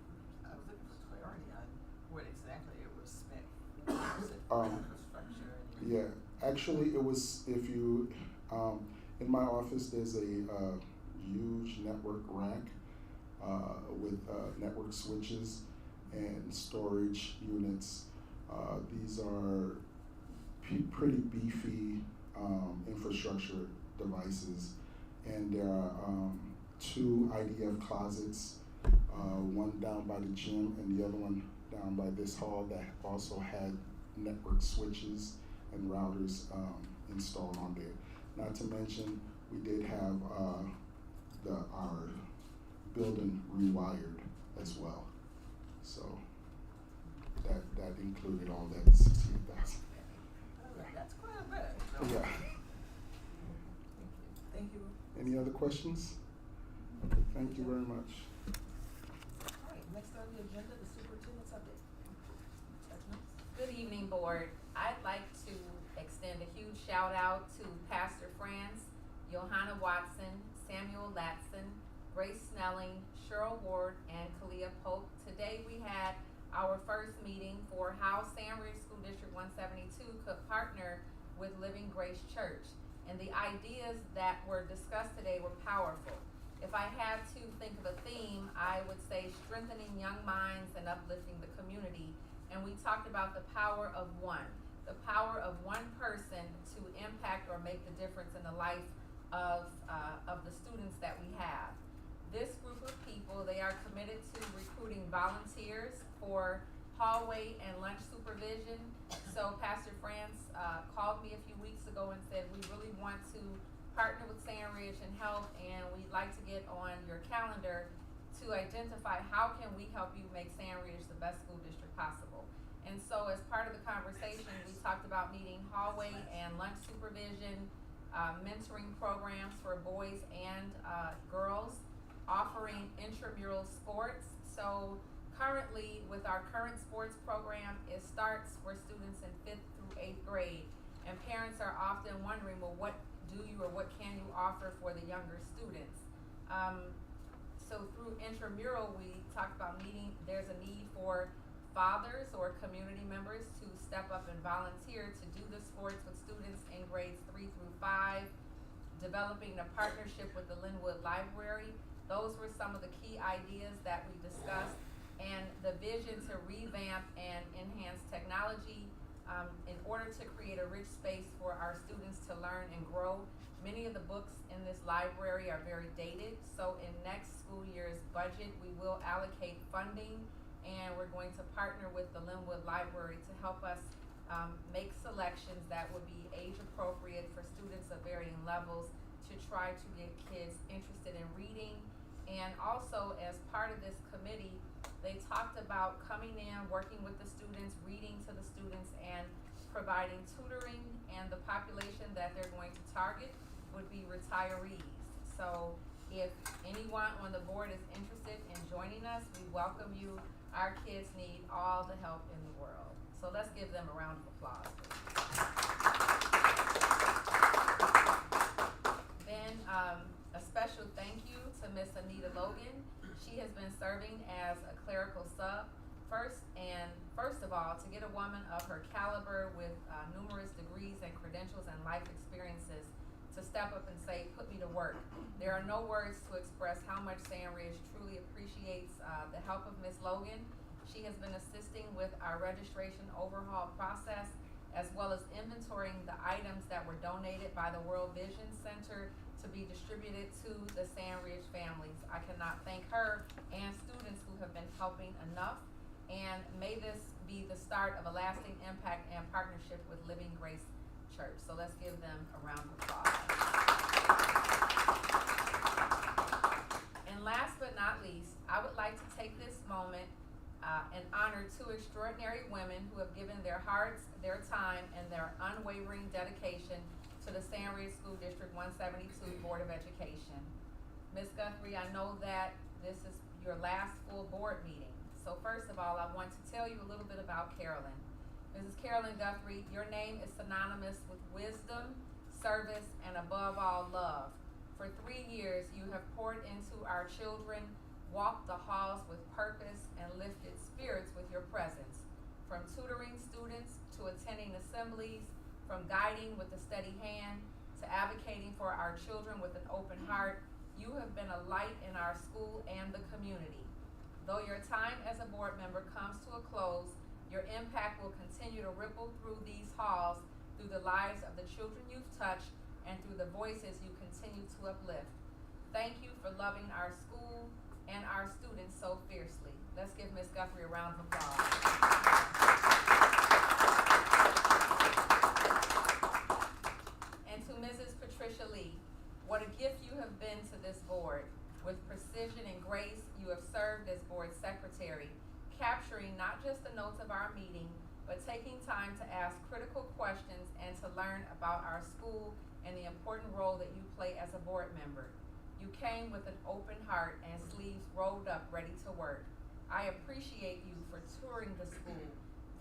I was looking for clarity on what exactly it was spent for. Was it infrastructure? Yeah, actually it was, if you, in my office there's a huge network rack with network switches and storage units. These are pretty beefy infrastructure devices, and there are 2 IDF closets, one down by the gym and the other one down by this hall that also had network switches and routers installed on there. Not to mention, we did have our building rewired as well. So that included all that 68,000. That's quite a bit. Yeah. Thank you. Any other questions? Thank you very much. All right, next on the agenda, the superintendent's update. Dr. Mills? Good evening, board. I'd like to extend a huge shout out to Pastor Franz, Johanna Watson, Samuel Latson, Grace Snelling, Cheryl Ward, and Kalia Pope. Today we had our first meeting for how Sandridge School District 172 could partner with Living Grace Church. And the ideas that were discussed today were powerful. If I had to think of a theme, I would say strengthening young minds and uplifting the community. And we talked about the power of one person to impact or make the difference in the life of the students that we have. This group of people, they are committed to recruiting volunteers for hallway and lunch supervision. So Pastor Franz called me a few weeks ago and said, we really want to partner with Sandridge and help, and we'd like to get on your calendar to identify how can we help you make Sandridge the best school district possible. And so as part of the conversation, we talked about needing hallway and lunch supervision, mentoring programs for boys and girls, offering intramural sports. So currently, with our current sports program, it starts for students in 5th through 8th grade. And parents are often wondering, well, what do you or what can you offer for the younger students? So through intramural, we talked about there's a need for fathers or community members to step up and volunteer to do the sports with students in grades 3 through 5, developing a partnership with the Linwood Library. Those were some of the key ideas that we discussed, and the vision to revamp and enhance technology in order to create a rich space for our students to learn and grow. Many of the books in this library are very dated, so in next school year's budget, we will allocate funding, and we're going to partner with the Linwood Library to help us make selections that would be age appropriate for students of varying levels to try to get kids interested in reading. And also, as part of this committee, they talked about coming in, working with the students, reading to the students, and providing tutoring, and the population that they're going to target would be retirees. So if anyone on the board is interested in joining us, we welcome you. Our kids need all the help in the world. So let's give them a round of applause. Then a special thank you to Miss Anita Logan. She has been serving as a clerical sub. First of all, to get a woman of her caliber with numerous degrees and credentials and life experiences to step up and say, put me to work. There are no words to express how much Sandridge truly appreciates the help of Ms. Logan. She has been assisting with our registration overhaul process, as well as inventorying the items that were donated by the World Vision Center to be distributed to the Sandridge families. I cannot thank her and students who have been helping enough, and may this be the start of a lasting impact and partnership with Living Grace Church. So let's give them a round of applause. And last but not least, I would like to take this moment and honor two extraordinary women who have given their hearts, their time, and their unwavering dedication to the Sandridge School District 172 Board of Education. Ms. Guthrie, I know that this is your last full board meeting. So first of all, I want to tell you a little bit about Carolyn. Mrs. Carolyn Guthrie, your name is synonymous with wisdom, service, and above all, love. For 3 years, you have poured into our children, walked the halls with purpose, and lifted spirits with your presence. From tutoring students to attending assemblies, from guiding with a steady hand to advocating for our children with an open heart, you have been a light in our school and the community. Though your time as a board member comes to a close, your impact will continue to ripple through these halls, through the lives of the children you've touched, and through the voices you continue to uplift. Thank you for loving our school and our students so fiercely. Let's give Ms. Guthrie a round of applause. And to Mrs. Patricia Lee, what a gift you have been to this board. With precision and grace, you have served as board secretary, capturing not just the notes of our meeting, but taking time to ask critical questions and to learn about our school and the important role that you play as a board member. You came with an open heart and sleeves rolled up, ready to work. I appreciate you for touring the school,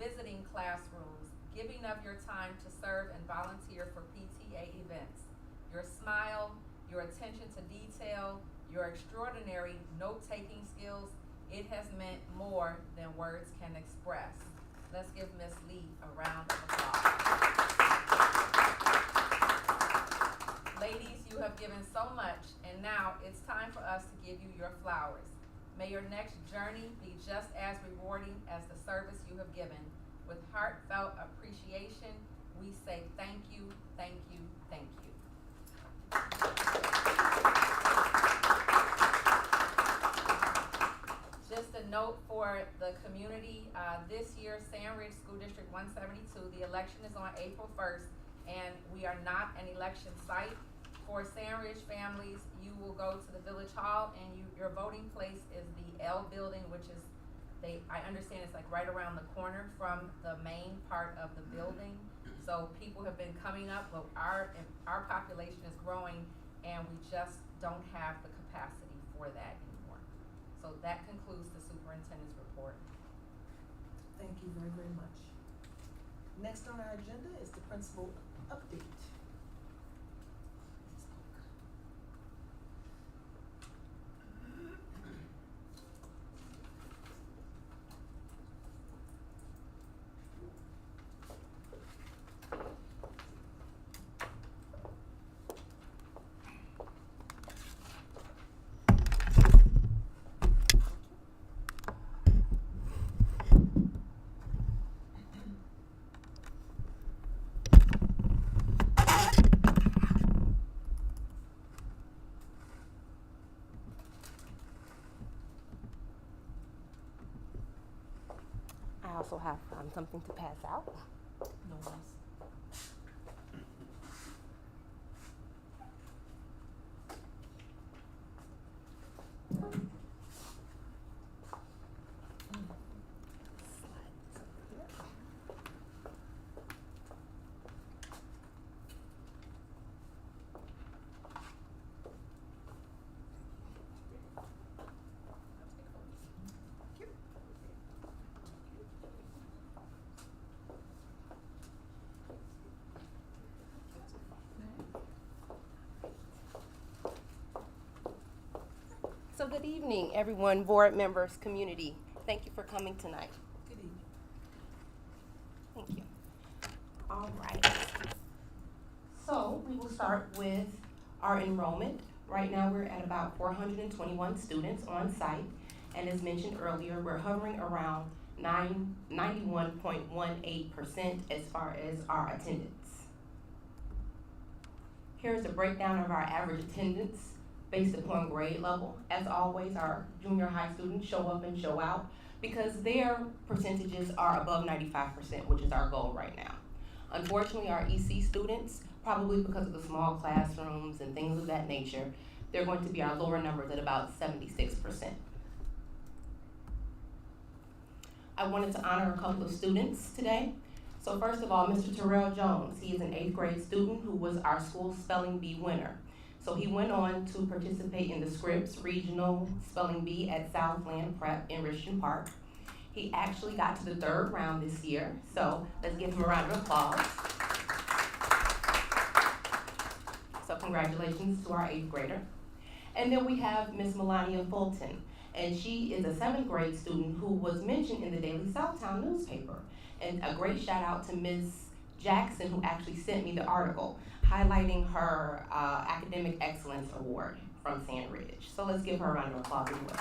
visiting classrooms, giving of your time to serve and volunteer for PTA events. Your smile, your attention to detail, your extraordinary note-taking skills, it has meant more than words can express. Let's give Ms. Lee a round of applause. Ladies, you have given so much, and now it's time for us to give you your flowers. May your next journey be just as rewarding as the service you have given. With heartfelt appreciation, we say thank you, thank you, thank you. Just a note for the community, this year, Sandridge School District 172, the election is on April 1st, and we are not an election site. For Sandridge families, you will go to the Village Hall, and your voting place is the L building, which is, I understand it's like right around the corner from the main part of the building. So people have been coming up, but our population is growing, and we just don't have the capacity for that anymore. So that concludes the superintendent's report. Thank you very, very much. Next on our agenda is the principal update. I also have something to pass out. No worries. So good evening, everyone, board members, community. Thank you for coming tonight. Good evening. Thank you. All right. So we will start with our enrollment. Right now, we're at about 421 students on site. And as mentioned earlier, we're hovering around 91.18% as far as our attendance. Here's a breakdown of our average attendance based upon grade level. As always, our junior high students show up and show out because their percentages are above 95%, which is our goal right now. Unfortunately, our EC students, probably because of the small classrooms and things of that nature, they're going to be our lower numbers at about 76%. I wanted to honor a couple of students today. So first of all, Mr. Terrell Jones, he is an 8th grade student who was our school spelling bee winner. So he went on to participate in the Scripps Regional Spelling Bee at Southland Prep in Richmond Park. He actually got to the 3rd round this year, so let's give him a round of applause. So congratulations to our 8th grader. And then we have Miss Melania Fulton, and she is a 7th grade student who was mentioned in the Daily Southtown newspaper. And a great shout out to Ms. Jackson, who actually sent me the article highlighting her Academic Excellence Award from Sandridge. So let's give her a round of applause as well.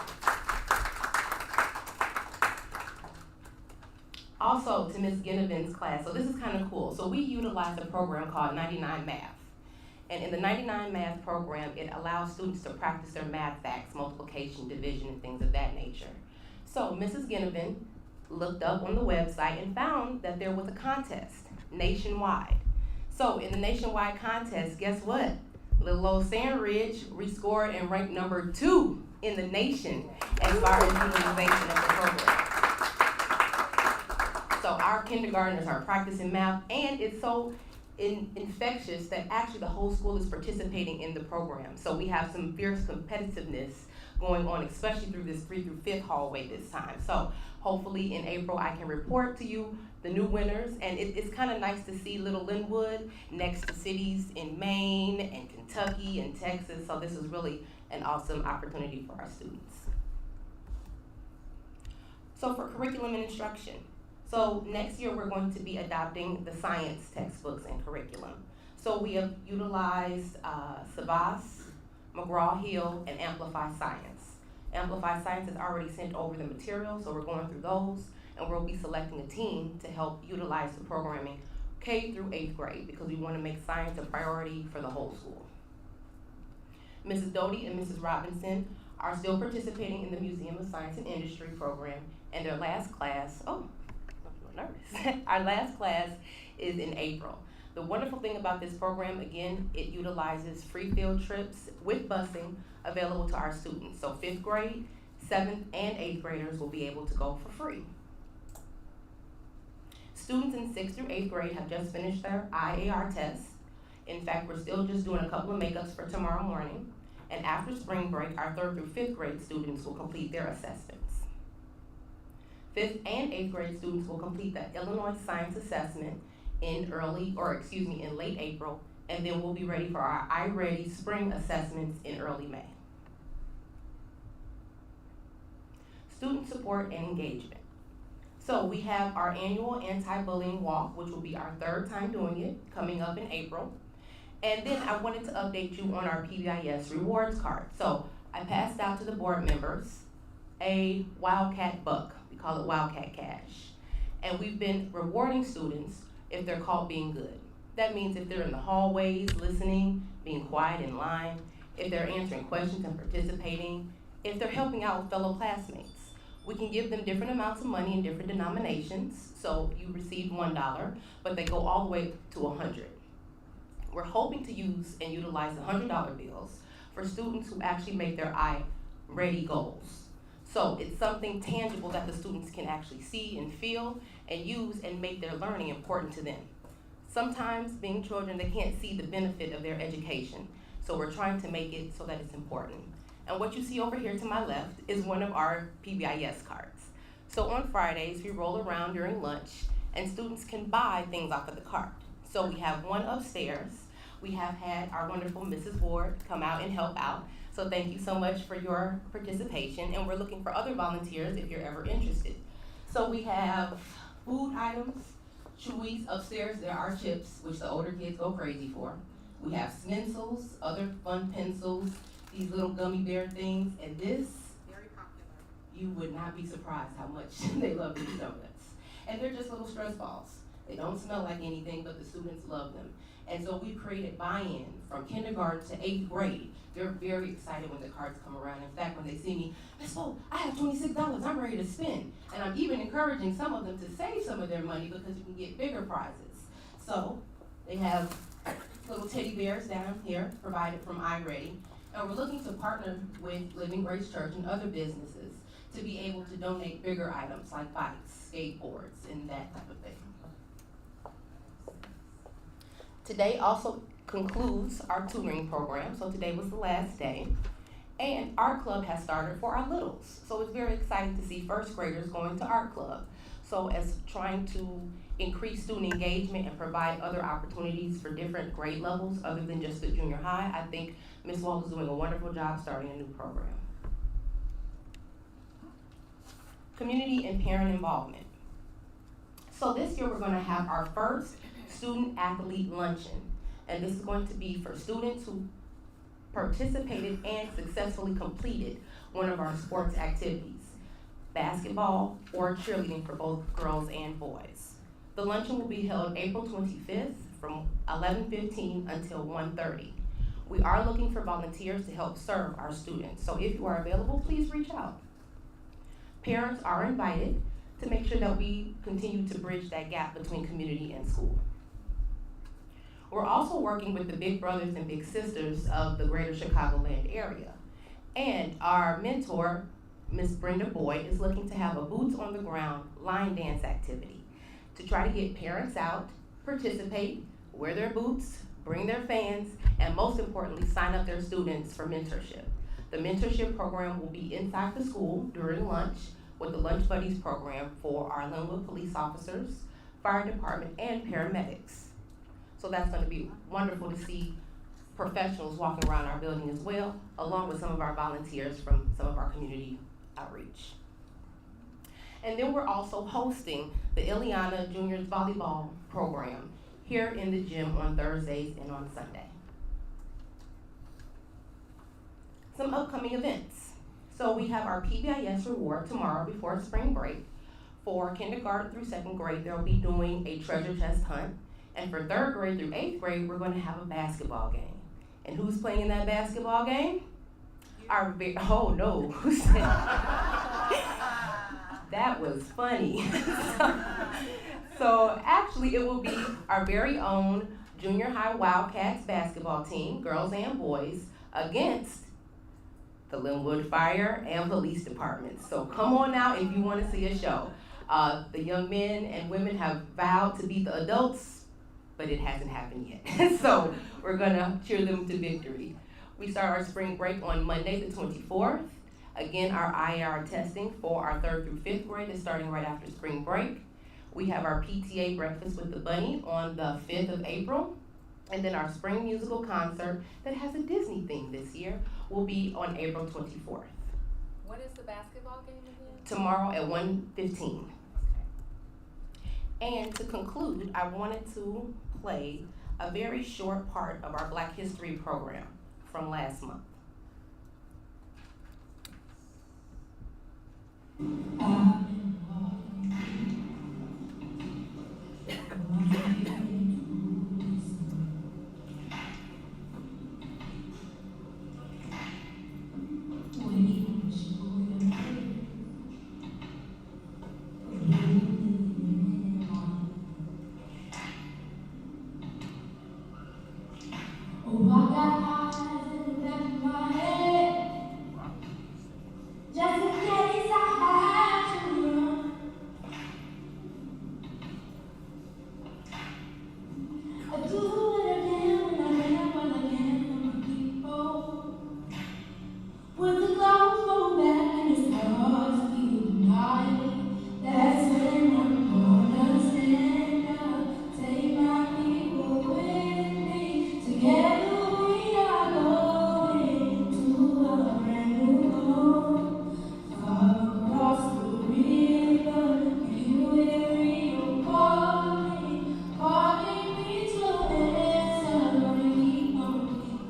Also to Ms. Ginnivan's class, so this is kind of cool. So we utilize a program called 99 Math. And in the 99 math program, it allows students to practice their math facts, multiplication, division, and things of that nature. So Mrs. Ginnivan looked up on the website and found that there was a contest nationwide. So in the nationwide contest, guess what? Little old Sandridge rescored and ranked number 2 in the nation as far as utilization of the program. So our kindergartners are practicing math, and it's so infectious that actually the whole school is participating in the program. So we have some fierce competitiveness going on, especially through this 3 through 5th hallway this time. So hopefully in April I can report to you the new winners, and it's kind of nice to see Little Linwood next to cities in Maine and Kentucky and Texas. So this is really an awesome opportunity for our students. So for curriculum and instruction, so next year we're going to be adopting the science textbooks and curriculum. So we have utilized Savas, McGraw-Hill, and Amplify Science. Amplify Science has already sent over the material, so we're going through those, and we'll be selecting a team to help utilize the programming K through 8th grade, because we want to make science a priority for the whole school. Mrs. Doty and Mrs. Robinson are still participating in the Museum of Science and Industry program, and their last class, I'm nervous. Our last class is in April. The wonderful thing about this program, again, it utilizes free field trips with busing available to our students. So 5th grade, 7th, and 8th graders will be able to go for free. Students in 6th through 8th grade have just finished their IAR test. In fact, we're still just doing a couple of makeups for tomorrow morning. And after spring break, our 3rd through 5th grade students will complete their assessments. 5th and 8th grade students will complete the Illinois Science Assessment in late April, and then we'll be ready for our iReady spring assessments in early May. Student support and engagement. So we have our annual anti-bullying walk, which will be our 3rd time doing it, coming up in April. And then I wanted to update you on our PBIS rewards card. So I passed out to the board members a Wildcat Buck. We call it Wildcat Cash. And we've been rewarding students if they're caught being good. That means if they're in the hallways listening, being quiet in line, if they're answering questions and participating, if they're helping out with fellow classmates. We can give them different amounts of money in different denominations. So you receive $1, but they go all the way to 100. We're hoping to use and utilize the $100 bills for students who actually make their iReady goals. So it's something tangible that the students can actually see and feel and use and make their learning important to them. Sometimes, being children, they can't see the benefit of their education. So we're trying to make it so that it's important. And what you see over here to my left is one of our PBIS cards. So on Fridays, we roll around during lunch and students can buy things off of the cart. So we have one upstairs. We have had our wonderful Mrs. Ward come out and help out. So thank you so much for your participation, and we're looking for other volunteers if you're ever interested. So we have food items, chewies upstairs. There are chips, which the older kids go crazy for. We have Sninsels, other fun pencils, these little gummy bear things, and this, very popular. You would not be surprised how much they love these donuts. And they're just little stress balls. They don't smell like anything, but the students love them. And so we've created buy-in from kindergarten to 8th grade. They're very excited when the cards come around. In fact, when they see me, Miss Bo, I have $26, I'm ready to spend. And I'm even encouraging some of them to save some of their money because you can get bigger prizes. So they have little teddy bears down here provided from iReady. And we're looking to partner with Living Grace Church and other businesses to be able to donate bigger items like bikes, skateboards, and that type of thing. Today also concludes our tutoring program, so today was the last day. And art club has started for our littles. So it's very exciting to see 1st graders going to art club. So as trying to increase student engagement and provide other opportunities for different grade levels other than just the junior high, I think Ms. Wall is doing a wonderful job starting a new program. Community and parent involvement. So this year we're going to have our first student athlete luncheon. And this is going to be for students who participated and successfully completed one of our sports activities, basketball or cheerleading for both girls and boys. The luncheon will be held April 25th from 11:15 until 1:30. We are looking for volunteers to help serve our students, so if you are available, please reach out. Parents are invited to make sure that we continue to bridge that gap between community and school. We're also working with the big brothers and big sisters of the greater Chicagoland area. And our mentor, Miss Brenda Boyd, is looking to have a boots on the ground line dance activity to try to get parents out, participate, wear their boots, bring their fans, and most importantly, sign up their students for mentorship. The mentorship program will be inside the school during lunch with the Lunch Buddies program for our Linwood police officers, fire department, and paramedics. So that's gonna be wonderful to see professionals walking around our building as well, along with some of our volunteers from some of our community outreach. And then we're also hosting the Ileana Juniors Volleyball program here in the gym on Thursdays and on Sunday. Some upcoming events. So we have our PBIS reward tomorrow before spring break. For kindergarten through second grade, they'll be doing a treasure chest hunt. And for third grade through eighth grade, we're gonna have a basketball game. And who's playing in that basketball game? Oh no, who said? That was funny. So actually it will be our very own junior high Wildcats basketball team, girls and boys, against the Linwood Fire and Police Departments. So come on out if you want to see a show. The young men and women have vowed to beat the adults, but it hasn't happened yet. So we're gonna cheer them to victory. We start our spring break on Monday the 24th. Again, our IR testing for our 3rd through 5th grade is starting right after spring break. We have our PTA breakfast with the bunny on the 5th of April. And then our spring musical concert that has a Disney theme this year will be on April 24th. What is the basketball game again? Tomorrow at 1:15. And to conclude, I wanted to play a very short part of our Black History program from last month. Oh, I got eyes in the back of my head, just in case I have to run. I do what I can when I can, when I can for my people. When the clouds roll back and it's hard to keep denied, that's when I'm gonna stand up, take my people with me. Together we are going to a brand new home, far across the river. You will calling me to answer, gonna keep on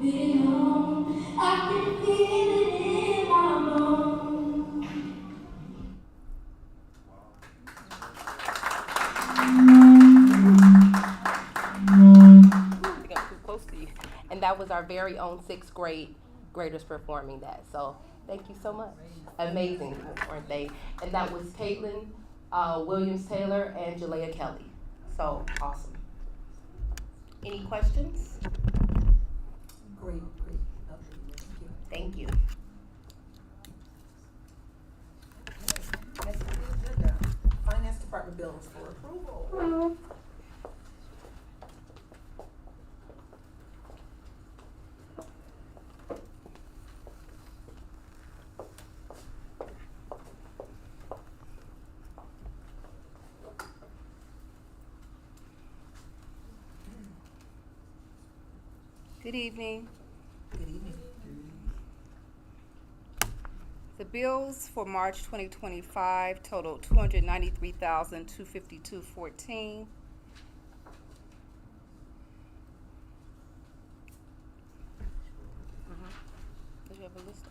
keeping on. I can feel it in my bones. I think I'm too close to you. And that was our very own 6th grade graders performing that. So thank you so much. Amazing, weren't they? And that was Caitlin Williams-Taylor and Jalea Kelly. So awesome. Any questions? Great update. Thank you. Thank you. Next on the agenda, Finance Department bills for approval. Good evening. Good evening. The bills for March 2025 totaled $293,252.14. Did you have a list?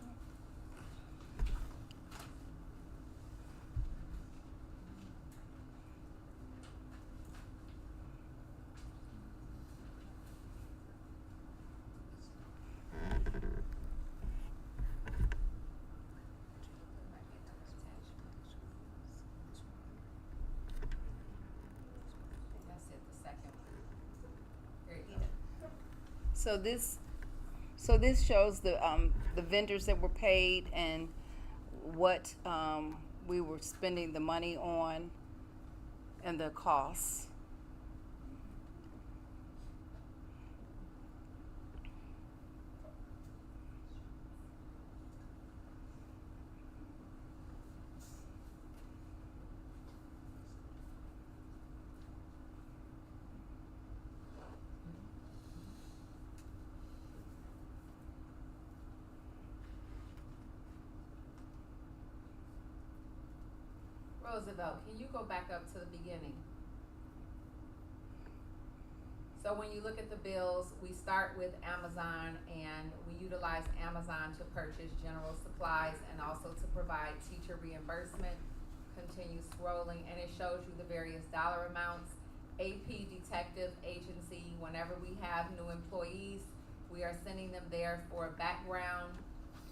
So this shows the vendors that were paid and what we were spending the money on and the costs. Roosevelt, can you go back up to the beginning? So when you look at the bills, we start with Amazon, and we utilize Amazon to purchase general supplies and also to provide teacher reimbursement. Continue scrolling, and it shows you the various dollar amounts. AP Detective Agency, whenever we have new employees, we are sending them there for a background.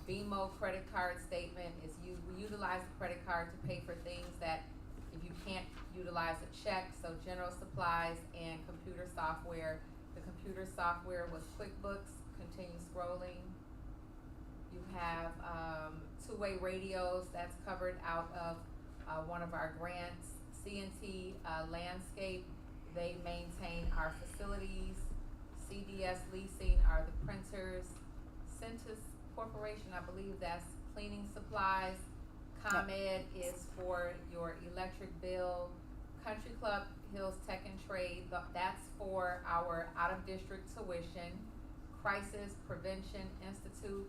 BMO credit card statement is we utilize the credit card to pay for things that if you can't utilize a check, so general supplies and computer software. The computer software was QuickBooks. Continue scrolling. You have two-way radios, that's covered out of one of our grants. CNT Landscape, they maintain our facilities. CDS Leasing are the printers. Centus Corporation, I believe that's cleaning supplies. ComEd is for your electric bill. Country Club Hills Tech and Trade, that's for our out-of-district tuition. Crisis Prevention Institute,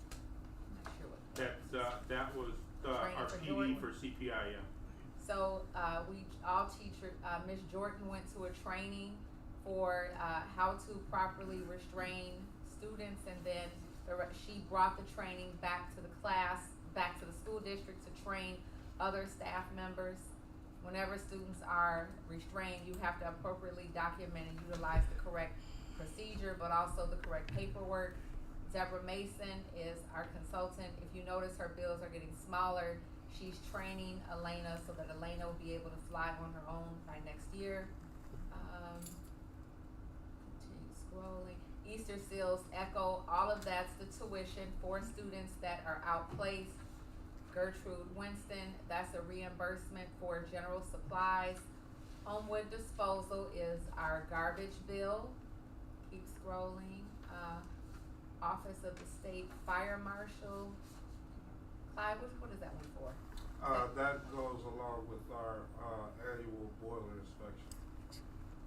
I'm not sure what That was Training our for PD Jordan. for CPI, yeah. So we all teachers, Ms. Jordan went to a training for how to properly restrain students, and then she brought the training back to the class, back to the school district to train other staff members. Whenever students are restrained, you have to appropriately document and utilize the correct procedure, but also the correct paperwork. Deborah Mason is our consultant. If you notice, her bills are getting smaller. She's training Elena so that Elena will be able to fly on her own by next year. Continue scrolling. Easter Seals, Echo, all of that's the tuition for students that are outplaced. Gertrude Winston, that's a reimbursement for general supplies. Homewood Disposal is our garbage bill. Keep scrolling. Office of the State Fire Marshal. Clyde, what is that one for? That goes along with our annual boiler inspection.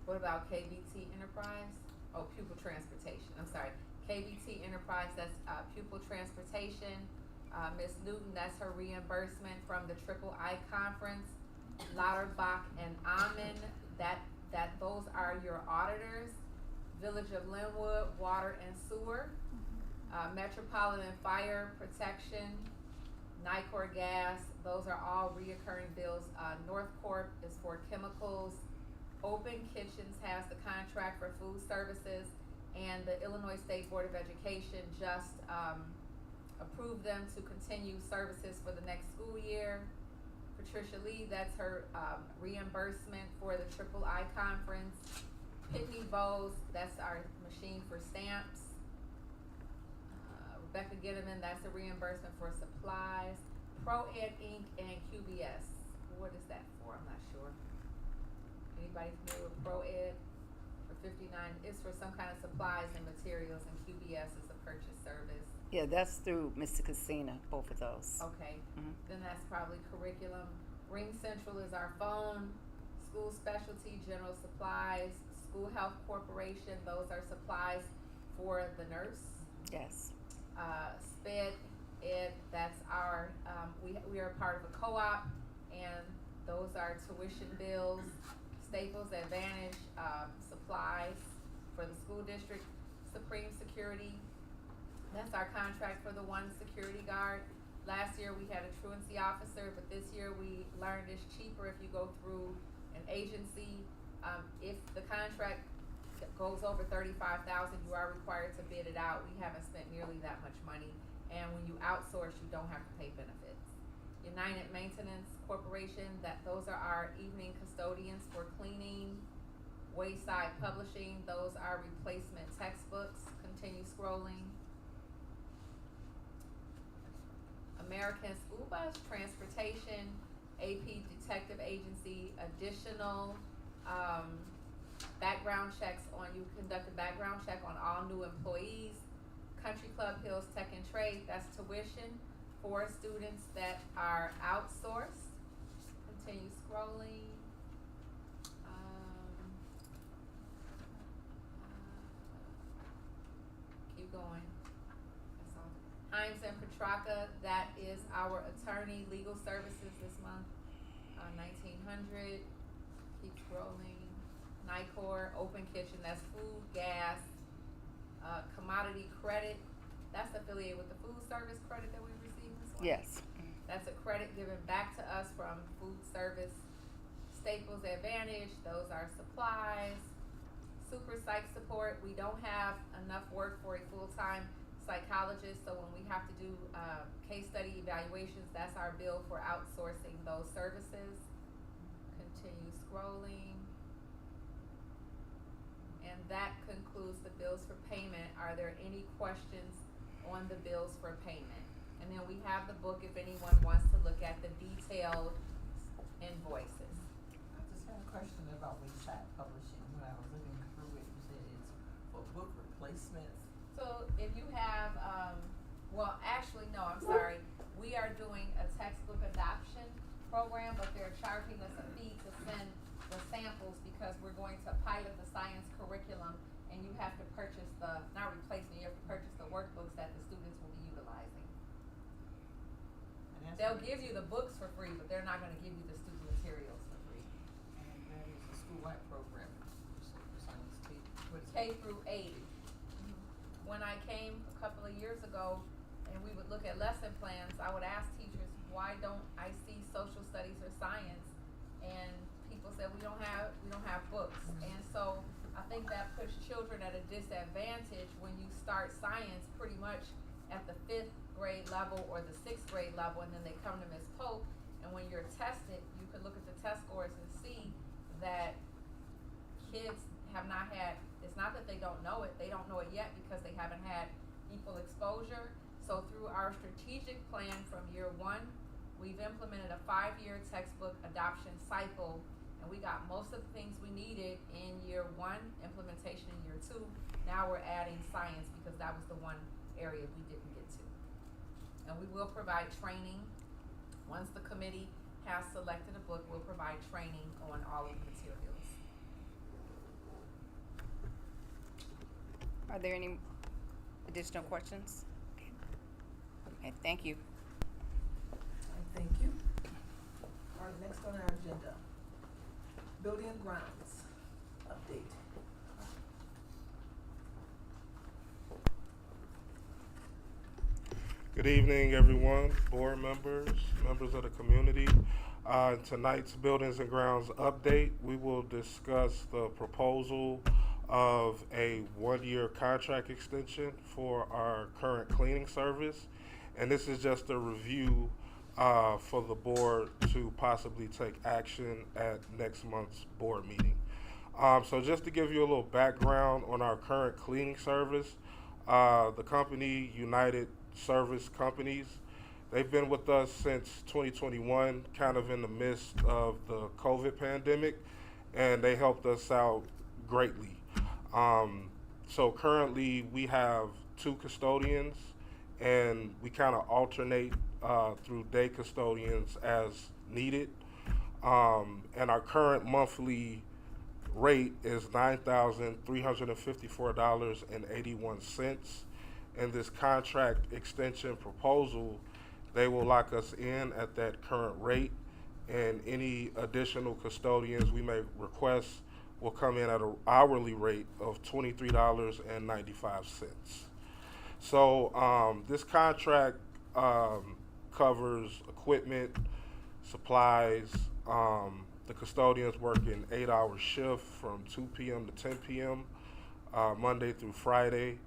What about KBT Enterprise? Oh, pupil transportation, I'm sorry. KBT Enterprise, that's pupil transportation. Ms. Newton, that's her reimbursement from the Triple I Conference. Lauterbach and Amen, those are your auditors. Village of Linwood, water and sewer. Metropolitan Fire Protection, Nicor Gas, those are all reoccurring bills. North Corp is for chemicals. Open Kitchens has the contract for food services, and the Illinois State Board of Education just approved them to continue services for the next school year. Patricia Lee, that's her reimbursement for the Triple I Conference. Pitney Bowes, that's our machine for stamps. Rebecca Gitterman, that's a reimbursement for supplies. ProEd Inc. and QBS, what is that for? I'm not sure. Anybody familiar with ProEd? For $59, it's for some kind of supplies and materials, and QBS is a purchase service. Yeah, that's through Mr. Casina, both of those. Okay, Mhm. then that's probably curriculum. Ring Central is our phone. School Specialty, General Supplies. School Health Corporation, those are supplies for the nurse. Yes. Sped Ed, that's our, we are part of a co-op, and those are tuition bills. Staples Advantage, supplies for the school district. Supreme Security, that's our contract for the one security guard. Last year we had a truancy officer, but this year we learned it's cheaper if you go through an agency. If the contract goes over $35,000, you are required to bid it out. We haven't spent nearly that much money, and when you outsource, you don't have to pay benefits. United Maintenance Corporation, those are our evening custodians for cleaning. Wayside Publishing, those are replacement textbooks. Continue scrolling. American School Bus Transportation, AP Detective Agency, additional background checks on, you conduct a background check on all new employees. Country Club Hills Tech and Trade, that's tuition for students that are outsourced. Continue scrolling. Keep going. That's all. Hines and Petrarca, that is our attorney legal services this month. 1900. Keep scrolling. Nicor, Open Kitchen, that's food, gas. Commodity credit, that's affiliated with the food service credit that we receive this month. Yes. That's a credit given back to us from food service. Staples Advantage, those are supplies. Super psych support, we don't have enough work for a full-time psychologist, so when we have to do case study evaluations, that's our bill for outsourcing those services. Continue scrolling. And that concludes the bills for payment. Are there any questions on the bills for payment? And then we have the book if anyone wants to look at the detailed invoices. I just had a question about Wayside Publishing. When I was looking through it, you said it's for book replacements. So if you have, well, actually, no, I'm sorry. We are doing a textbook adoption program, but they're charging us a fee to send the samples because we're going to pilot the science curriculum, and you have to purchase the, not replacement, you have to purchase the workbooks that the students will be utilizing. And that's They'll what- give you the books for free, but they're not gonna give you the student materials for free. And that is a school-wide program. For science K, what is K it? through 8. When I came a couple of years ago and we would look at lesson plans, I would ask teachers, why don't I see social studies or science? And people said, we don't have books. And so I think that puts children at a disadvantage when you start science pretty much at the 5th grade level or the 6th grade level, and then they come to Ms. Pope, and when you're tested, you can look at the test scores and see that kids have not had, it's not that they don't know it, they don't know it yet because they haven't had equal exposure. So through our strategic plan from year 1, we've implemented a 5-year textbook adoption cycle, and we got most of the things we needed in year 1, implementation in year 2. Now we're adding science because that was the one area we didn't get to. And we will provide training. Once the committee has selected a book, we'll provide training on all of the materials. Are there any additional questions? Okay, thank you. All right, thank you. All right, next on our agenda, building and grounds update. Good evening, everyone, board members, members of the community. Tonight's Buildings and Grounds update, we will discuss the proposal of a 1-year contract extension for our current cleaning service. And this is just a review for the board to possibly take action at next month's board meeting. So just to give you a little background on our current cleaning service, the company United Service Companies, they've been with us since 2021, kind of in the midst of the COVID pandemic, and they helped us out greatly. So currently we have 2 custodians, and we kind of alternate through day custodians as needed. And our current monthly rate is $9,354.81. And this contract extension proposal, they will lock us in at that current rate, and any additional custodians we may request will come in at an hourly rate of $23.95. So this contract covers equipment, supplies. The custodians work an 8-hour shift from 2 p.m. to 10 p.m. Monday through Friday.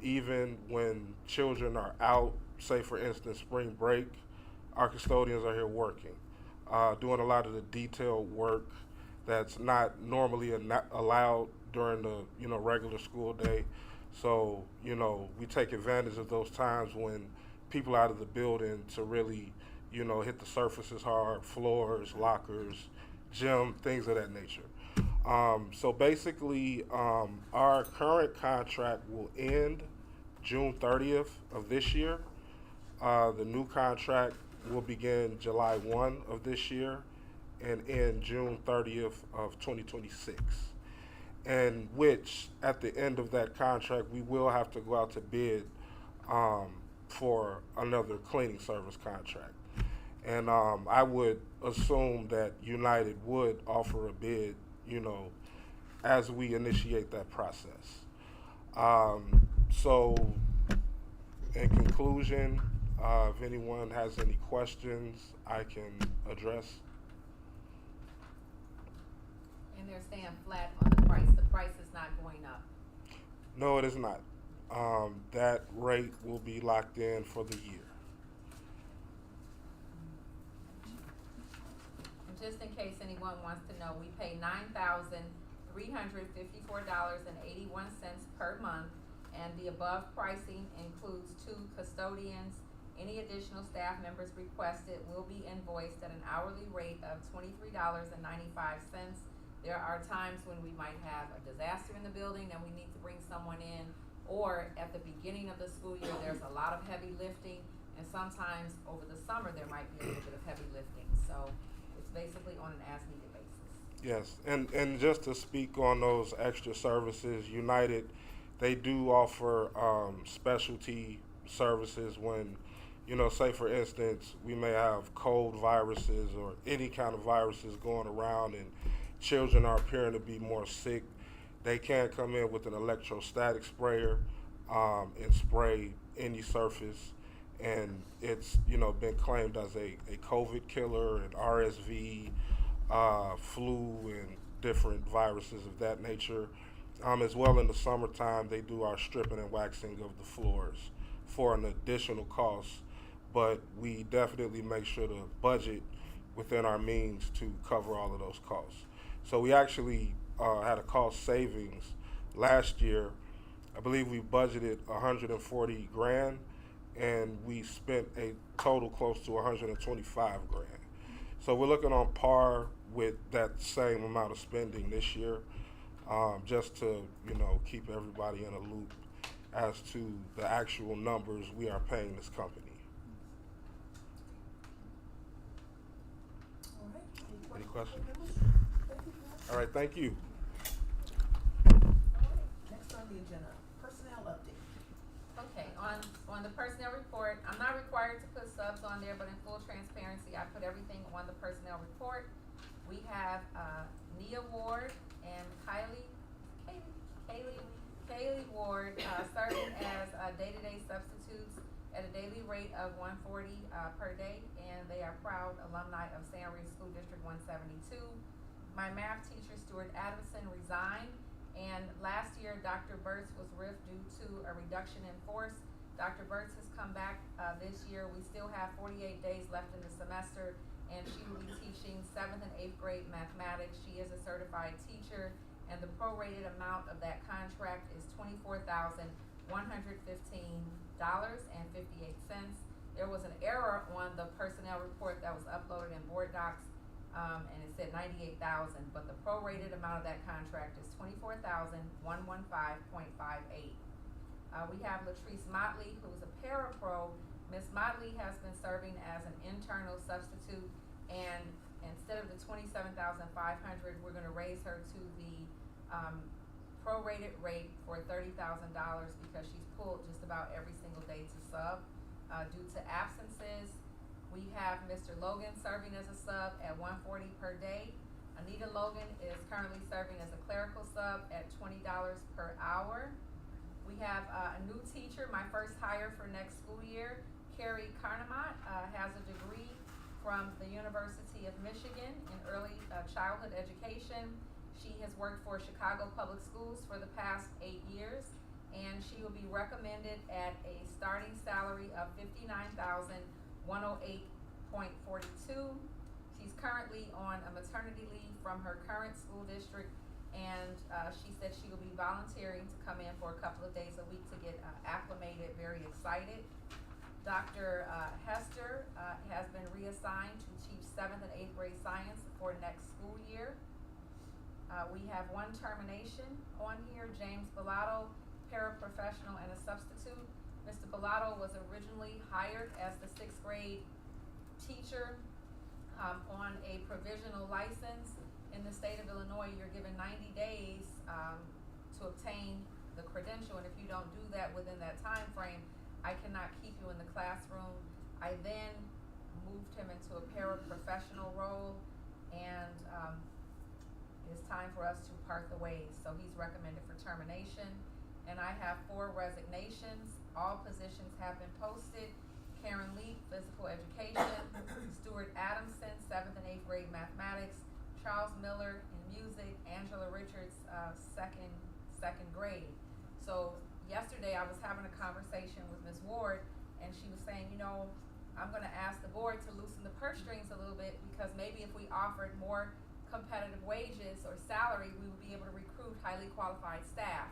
Even when children are out, say for instance spring break, our custodians are here working, doing a lot of the detailed work that's not normally allowed during the, you know, regular school day. So, you know, we take advantage of those times when people out of the building to really, you know, hit the surfaces hard, floors, lockers, gym, things of that nature. So basically, our current contract will end June 30th of this year. The new contract will begin July 1 of this year and end June 30th of 2026. And which, at the end of that contract, we will have to go out to bid for another cleaning service contract. And I would assume that United would offer a bid, you know, as we initiate that process. So, in conclusion, if anyone has any questions, I can address. And they're staying flat on the price. The price is not going up. No, it is not. That rate will be locked in for the year. And just in case anyone wants to know, we pay $9,354.81 per month, and the above pricing includes 2 custodians. Any additional staff members requested will be invoiced at an hourly rate of $23.95. There are times when we might have a disaster in the building and we need to bring someone in, or at the beginning of the school year, there's a lot of heavy lifting, and sometimes over the summer, there might be a little bit of heavy lifting. So it's basically on an as-needed basis. Yes, and just to speak on those extra services, United, they do offer specialty services when, you know, say for instance, we may have cold viruses or any kind of viruses going around and children are appearing to be more sick. They can come in with an electrostatic sprayer and spray any surface, and it's, you know, been claimed as a COVID killer and RSV, flu, and different viruses of that nature. As well, in the summertime, they do our stripping and waxing of the floors for an additional cost, but we definitely make sure to budget within our means to cover all of those costs. So we actually had a cost savings last year. I believe we budgeted 140 grand, and we spent a total close to 125 grand. So we're looking on par with that same amount of spending this year, just to, you know, keep everybody in a loop as to the actual numbers we are paying this company. All right. Any questions? Thank you. All right, thank you. Next on the agenda, personnel update. Okay, on the personnel report, I'm not required to put subs on there, but in full transparency, I put everything on the personnel report. We have Nia Ward and Kaylee Ward serving as day-to-day substitutes at a daily rate of $140 per day, and they are proud alumni of Sandridge School District 172. My math teacher, Stuart Adamson, resigned, and last year Dr. Burtz was riffed due to a reduction in force. Dr. Burtz has come back this year. We still have 48 days left in the semester, and she will be teaching 7th and 8th grade mathematics. She is a certified teacher, and the prorated amount of that contract is $24,115.58. There was an error on the personnel report that was uploaded in board docs, and it said $98,000, but the prorated amount of that contract is $24,115.58. We have Latrice Motley, who is a parapro. Miss Motley has been serving as an internal substitute, and instead of the $27,500, we're going to raise her to the prorated rate for $30,000 because she's pulled just about every single day to sub due to absences. We have Mr. Logan serving as a sub at $140 per day. Anita Logan is currently serving as a clerical sub at $20 per hour. We have a new teacher, my first hire for next school year. Carrie Carnamont has a degree from the University of Michigan in early childhood education. She has worked for Chicago Public Schools for the past 8 years, and she will be recommended at a starting salary of $59,108.42. She She's currently on a maternity leave from her current school district, and she said she will be volunteering to come in for a couple of days a week to get acclimated, very excited. Dr. Hester has been reassigned to teach 7th and 8th grade science for next school year. We have one termination on here, James Bellato, paraprofessional and a substitute. Mr. Bellato was originally hired as the 6th grade teacher on a provisional license. In the state of Illinois, you're given 90 days to obtain the credential, and if you don't do that within that time frame, I cannot keep you in the classroom. I then moved him into a paraprofessional role, and it's time for us to part the ways. So he's recommended for termination. And I have 4 resignations. All positions have been posted. Karen Leap, physical education. Stuart Adamson, 7th and 8th grade mathematics. Charles Miller in music. Angela Richards, second grade. So yesterday I was having a conversation with Ms. Ward, and she was saying, you know, I'm gonna ask the board to loosen the purse strings a little bit, because maybe if we offered more competitive wages or salary, we would be able to recruit highly qualified staff.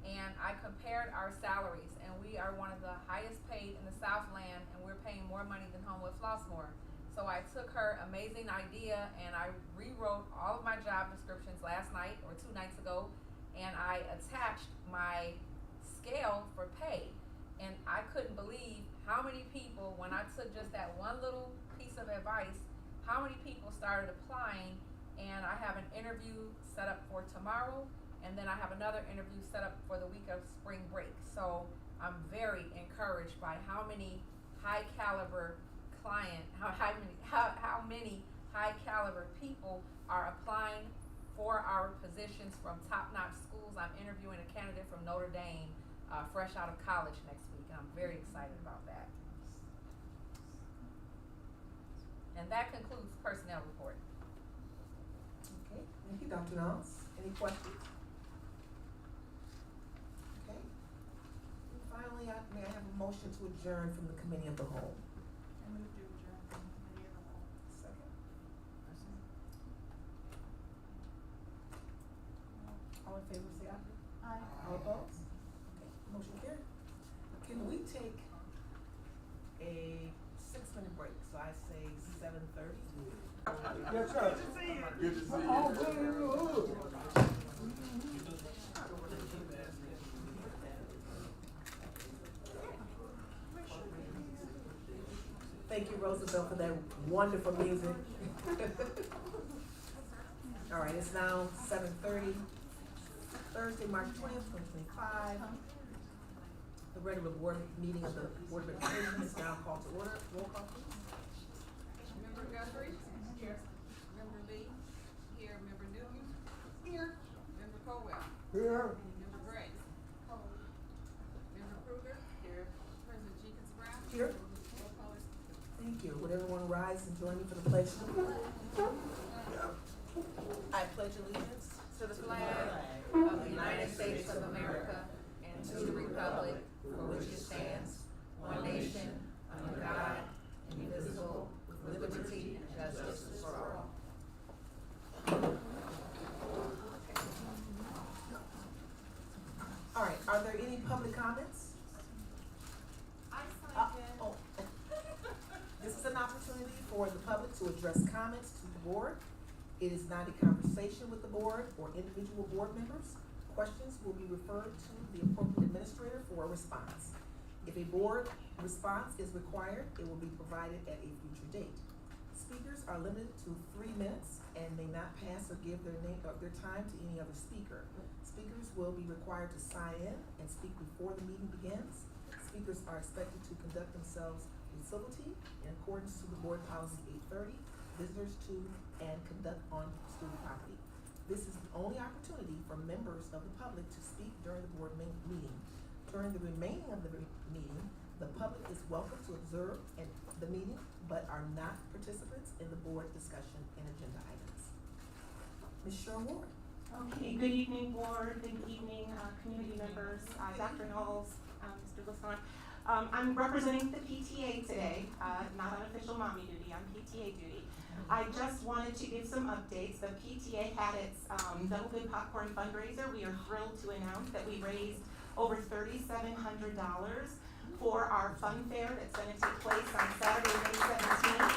And I compared our salaries, and we are one of the highest paid in the Southland, and we're paying more money than Homewood Flossmoor. So I took her amazing idea and I rewrote all of my job descriptions last night or 2 nights ago, and I attached my scale for pay. And I couldn't believe how many people, when I took just that one little piece of advice, how many people started applying. And I have an interview set up for tomorrow, and then I have another interview set up for the week of spring break. So I'm very encouraged by how many high caliber how many high caliber people are applying for our positions from top-notch schools. I'm interviewing a candidate from Notre Dame, fresh out of college next week. I'm very excited about that. And that concludes personnel report. Okay, thank you, Dr. Knowles. Any questions? Okay. And finally, may I have a motion to adjourn from the committee of the whole? I move to adjourn from the committee of the whole. Second. All in favor, say aye. Aye. All opposed? Okay, motion carried. Can we take a 6-minute break? So I say 7:30. Yes, sir. Good to see you. Good to see you. Thank you, Roosevelt, for that wonderful music. All right, it's now 7:30, Thursday, March 20th, 2025. The regular board meeting of the Board of Education is now called to order. Roll call, please. Member Guthrie? Here. Member Lee? Here. Member Newton? Here. Member Colwell? Here. Member Gray? Member Kruger? Here. President Jenkins Brown? Here. Roll call is Thank you. Would everyone rise and join me for the pledge? I pledge allegiance To the flag of the United States of America and to the republic for which it stands, one nation, under God, indivisible, with liberty and justice for all. All right, are there any public comments? Oh. This is an opportunity for the public to address comments to the board. It is not a conversation with the board or individual board members. Questions will be referred to the appropriate administrator for a response. If a board response is required, it will be provided at a future date. Speakers are limited to 3 minutes and may not pass or give their name or their time to any other speaker. Speakers will be required to sign in and speak before the meeting begins. Speakers are expected to conduct themselves with civility in accordance to the board policy 830, visitors to and conduct on student property. This is the only opportunity for members of the public to speak during the board meeting. During the remaining of the meeting, the public is welcome to observe the meeting, but are not participants in the board discussion and agenda items. Ms. Sherwood. Okay, good evening, board, good evening, community members, Dr. Knowles, Mr. Lassonde. I'm representing the PTA today, not on official mommy duty, on PTA duty. I just wanted to give some updates. The PTA had its Double Good Popcorn fundraiser. We are thrilled to announce that we raised over $3,700 for our fun fair that's going to take place on Saturday, May 17th.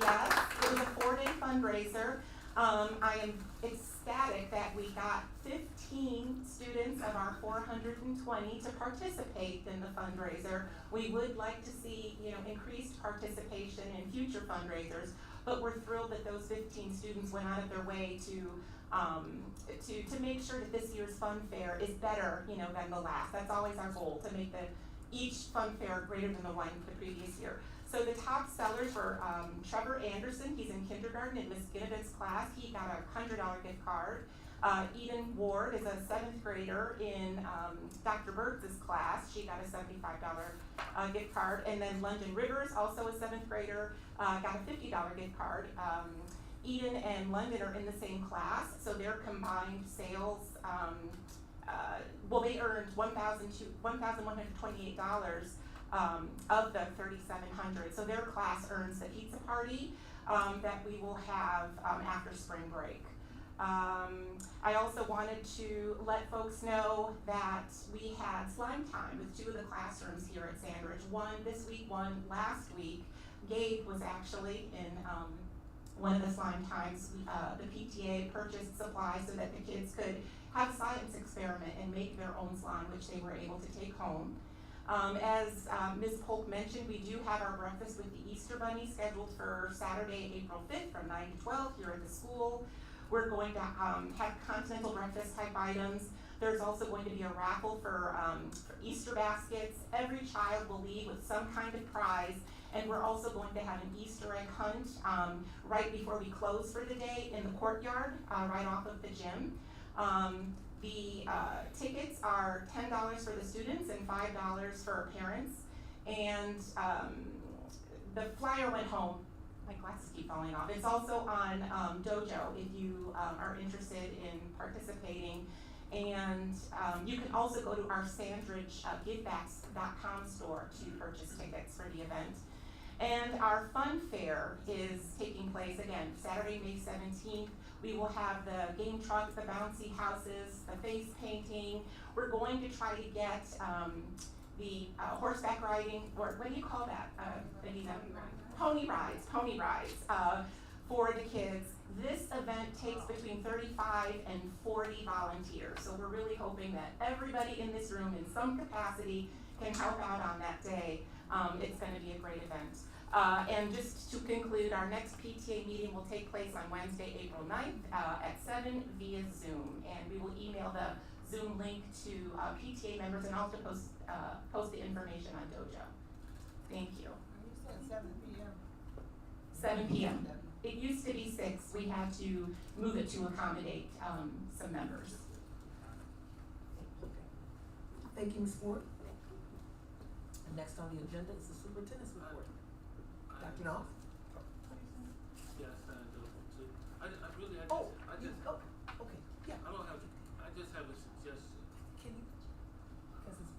Yes, it was a 4-day fundraiser. I am ecstatic that we got 15 students of our 420 to participate in the fundraiser. We would like to see, increased participation in future fundraisers, but we're thrilled that those 15 students went out of their way to make sure that this year's fun fair is better, than the last. That's always our goal, to make each fun fair greater than the one the previous year. So the top sellers were Trevor Anderson, he's in kindergarten in Miss Ginnivan's class. He got a $100 gift card. Eden Ward is a 7th grader in Dr. Burtz's class. She got a $75 gift card. And then London Rivers, also a 7th grader, got a $50 gift card. Eden and London are in the same class, so their combined sales, they earned $1,128 of the $3,700. So their class earns the pizza party that we will have after spring break. I also wanted to let folks know that we had slime time with 2 of the classrooms here at Sandridge. One this week, one last week. Gabe was actually in one of the slime times. The PTA purchased supplies so that the kids could have a science experiment and make their own slime, which they were able to take home. As Ms. Polk mentioned, we do have our breakfast with the Easter Bunny scheduled for Saturday, April 5th from 9 to 12 here at the school. We're going to have continental breakfast type items. There's also going to be a raffle for Easter baskets. Every child will leave with some kind of prize, and we're also going to have an Easter egg hunt right before we close for the day in the courtyard right off of the gym. The tickets are $10 for the students and $5 for parents. And the flyer went home. My glasses keep falling off. It's also on Dojo if you are interested in participating. And you can also go to our Sandridge givebacks.com store to purchase tickets for the event. And our fun fair is taking place again Saturday, May 17th. We will have the game trucks, the bouncy houses, the face painting. We're going to try to get the horseback riding, or what do you call that? Pony rides for the kids. This event takes between 35 and 40 volunteers. So we're really hoping that everybody in this room in some capacity can help out on that day. It's going to be a great event. And just to conclude, our next PTA meeting will take place on Wednesday, April 9th at 7 via Zoom. And we will email the Zoom link to PTA members and also post the information on Dojo. Thank you. You said 7 p.m. 7 p.m. It used to be 6. We had to move it to accommodate some members. Thank you, Ms. Ford. And next on the agenda is the superintendent's report. Dr. Knopf? Yes, I do too. I really, I Oh, just, okay, yeah. I don't have, I just have a suggestion. Can you, because it's.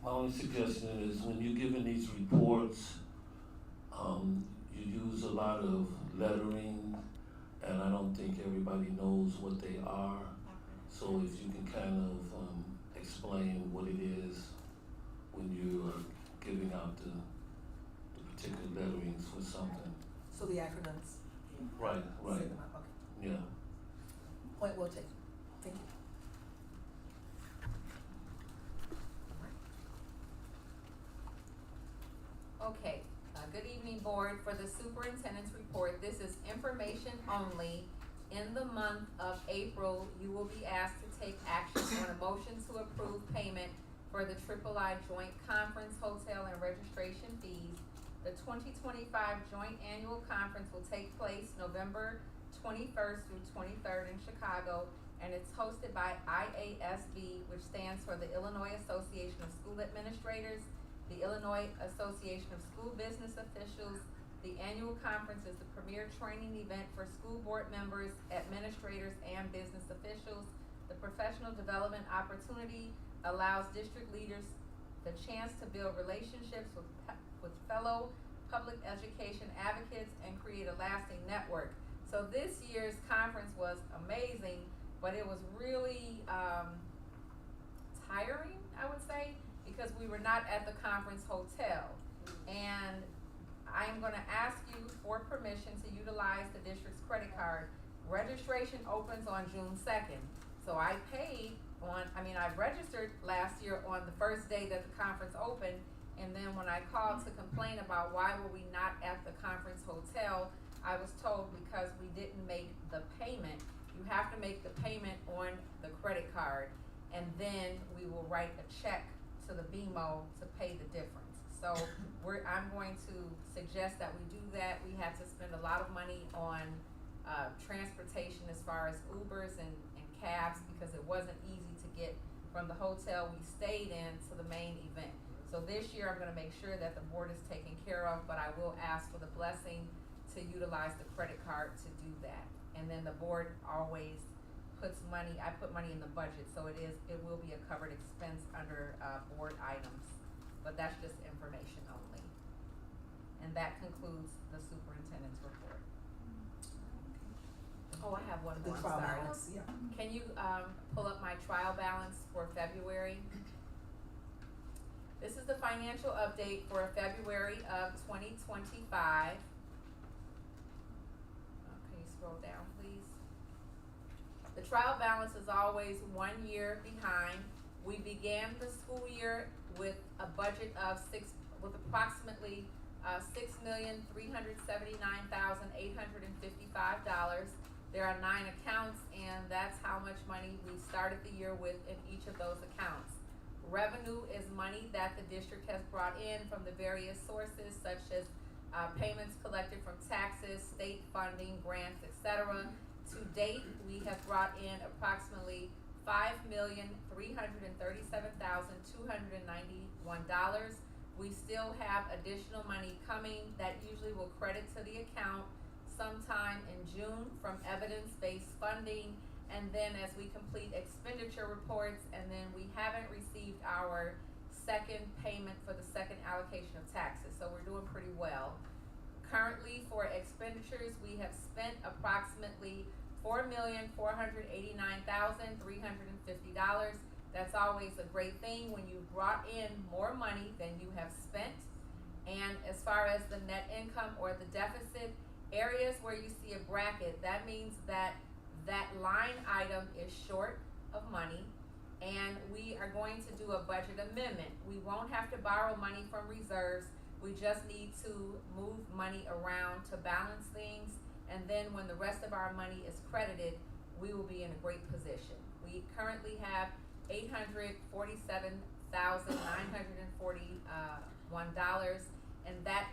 My only suggestion is when you're giving these reports, you use a lot of lettering, and I don't think everybody knows what they are. So if you can kind of explain what it is when you are giving out the particular letterings for something. So the acronyms. Right, right. Say them out, okay. Yeah. Point well taken. Thank you. Okay, good evening, board. For the superintendent's report, this is information only. In the month of April, you will be asked to take action on a motion to approve payment for the III Joint Conference Hotel and Registration fees. The 2025 Joint Annual Conference will take place November 21st through 23rd in Chicago, and it's hosted by IASB, which stands for the Illinois Association of School Administrators, the Illinois Association of School Business Officials, The annual conference is the premier training event for school board members, administrators, and business officials. The professional development opportunity allows district leaders the chance to build relationships with fellow public education advocates and create a lasting network. So this year's conference was amazing, but it was really tiring, I would say, because we were not at the conference hotel. And I'm gonna ask you for permission to utilize the district's credit card. Registration opens on June 2nd. So I registered last year on the first day that the conference opened, and then when I called to complain about why were we not at the conference hotel, I was told because we didn't make the payment. You have to make the payment on the credit card, and then we will write a check to the BMO to pay the difference. So I'm going to suggest that we do that. We had to spend a lot of money on transportation as far as Ubers and cabs, because it wasn't easy to get from the hotel we stayed in to the main event. So this year I'm gonna make sure that the board is taken care of, but I will ask for the blessing to utilize the credit card to do that. And then the board always puts money, I put money in the budget, so it will be a covered expense under board items. But that's just information only. And that concludes the superintendent's report. Oh, I have one The more, I'm trial sorry. balance, yeah. Can you pull up my trial balance for February? This is the financial update for February of 2025. Can you scroll down, please? The trial balance is always 1 year behind. We began the school year with a budget of approximately $6,379,855. There are 9 accounts, and that's how much money we started the year with in each of those accounts. Revenue is money that the district has brought in from the various sources, such as payments collected from taxes, state funding, grants, etc. To date, we have brought in approximately $5,337,291. We still have additional money coming that usually will credit to the account sometime in June from evidence-based funding, and then as we complete expenditure reports, and then we haven't received our second payment for the second allocation of taxes, so we're doing pretty well. Currently, for expenditures, we have spent approximately $4,489,350. That's always a great thing when you brought in more money than you have spent. And as far as the net income or the deficit, areas where you see a bracket, that means that that line item is short of money, and we are going to do a budget amendment. We won't have to borrow money from reserves. We just need to move money around to balance things, and then when the rest of our money is credited, we will be in a great position. We currently have $847,941, and that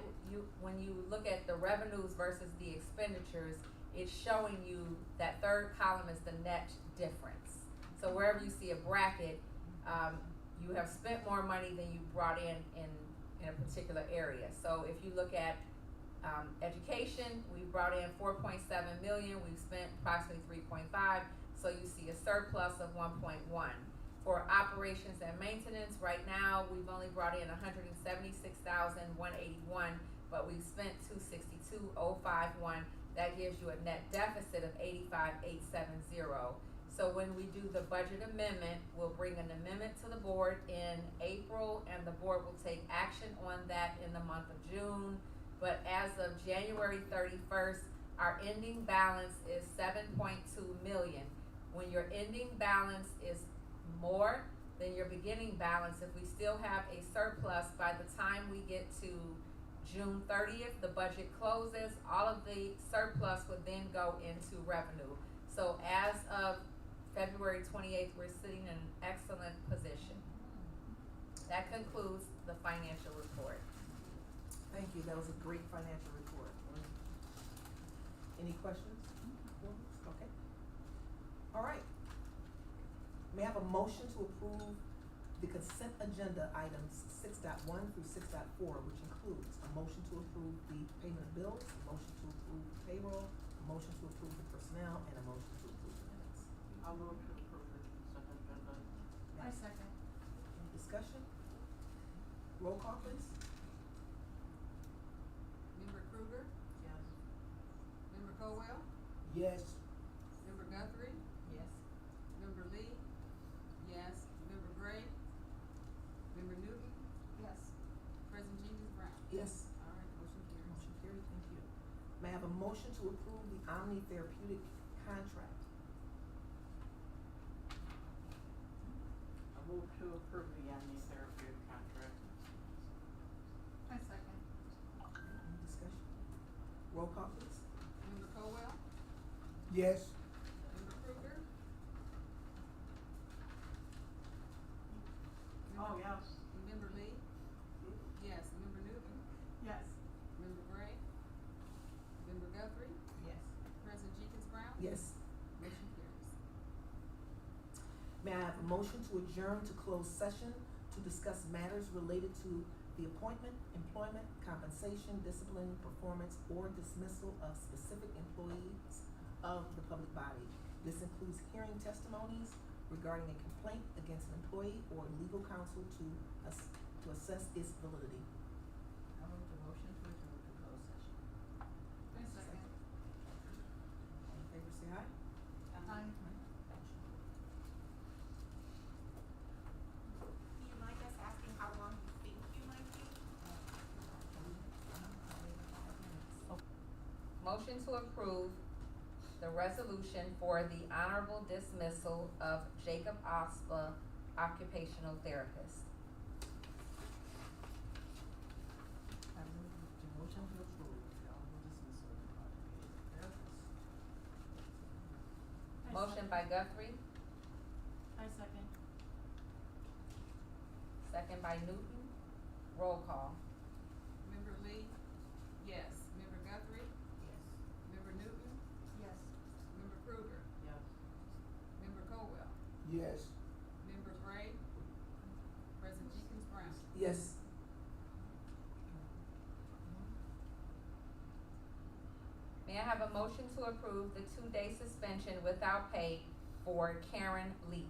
when you look at the revenues versus the expenditures, it's showing you that third column is the net difference. So wherever you see a bracket, you have spent more money than you brought in a particular area. So if you look at education, we brought in $4.7 million, we've spent approximately $3.5, so you see a surplus of $1.1. For operations and maintenance, right now, we've only brought in $176,181, but we've spent $262,051. That gives you a net deficit of $85,870. So when we do the budget amendment, we'll bring an amendment to the board in April, and the board will take action on that in the month of June. But as of January 31st, our ending balance is $7.2 million. When your ending balance is more than your beginning balance, if we still have a surplus by the time we get to June 30th, the budget closes, all of the surplus would then go into revenue. So as of February 28th, we're sitting in an excellent position. That concludes the financial report. Thank you, that was a great financial report. Any questions? Okay. All right. May I have a motion to approve the consent agenda items 6.1 through 6.4, which includes a motion to approve the payment of bills, a motion to approve the payroll, a motion to approve the personnel, and a motion to approve the minutes. I'll move to approve the consent agenda. I second. Any discussion? Roll call, please. Member Kruger, Yes. Member Colwell, Yes. Member Guthrie, Yes. Member Lee, yes, Member Gray, Member Newton, Yes. President Jenkins Brown. Yes. All right, motion carries. Motion carried, thank you. May I have a motion to approve the Omni Therapeutic contract? I move to approve the Omni Therapeutic contract. I second. Any discussion? Roll call, please. Member Colwell, Yes. Member Kruger. Oh, yes. Member Lee, yes, Member Newton, Yes. Member Gray, Member Guthrie, Yes. President Jenkins Brown. Yes. Motion carries. May I have a motion to adjourn to closed session to discuss matters related to the appointment, employment, compensation, discipline, performance, or dismissal of specific employees of the public body. This includes hearing testimonies regarding a complaint against an employee or legal counsel to assess its validity. I move the motion to adjourn to closed session. I second. All in favor, say aye. Aye. Do you mind us asking how long you think you might be? Motion to approve the resolution for the honorable dismissal of Jacob Ospa, occupational therapist. I move the motion to approve the honorable dismissal of the occupational therapist. Motion by Guthrie, I second. second by Newton. Roll call. Member Lee, yes, Member Guthrie, Yes. Member Newton, Yes. Member Kruger, Yes. Member Colwell, Yes. Member Gray, President Jenkins Brown. Yes. May I have a motion to approve the 2-day suspension without pay for Karen Leap?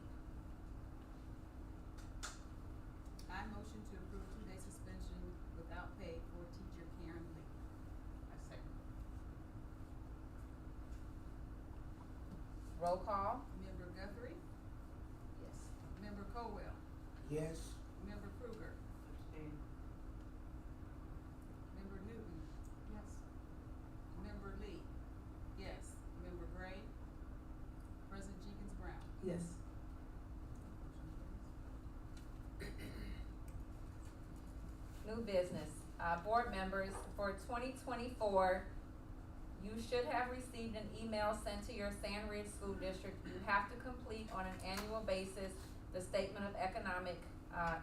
I motion to approve 2-day suspension without pay for teacher Karen Lee. I second. Roll call. Member Guthrie, Yes. Member Colwell, Yes. Member Kruger, Abstain. Member Newton, Yes. Member Lee, yes, Member Gray, President Jenkins Brown. Yes. New business. Board members, for 2024, you should have received an email sent to your Sandridge School District. You have to complete on an annual basis the Statement of Economic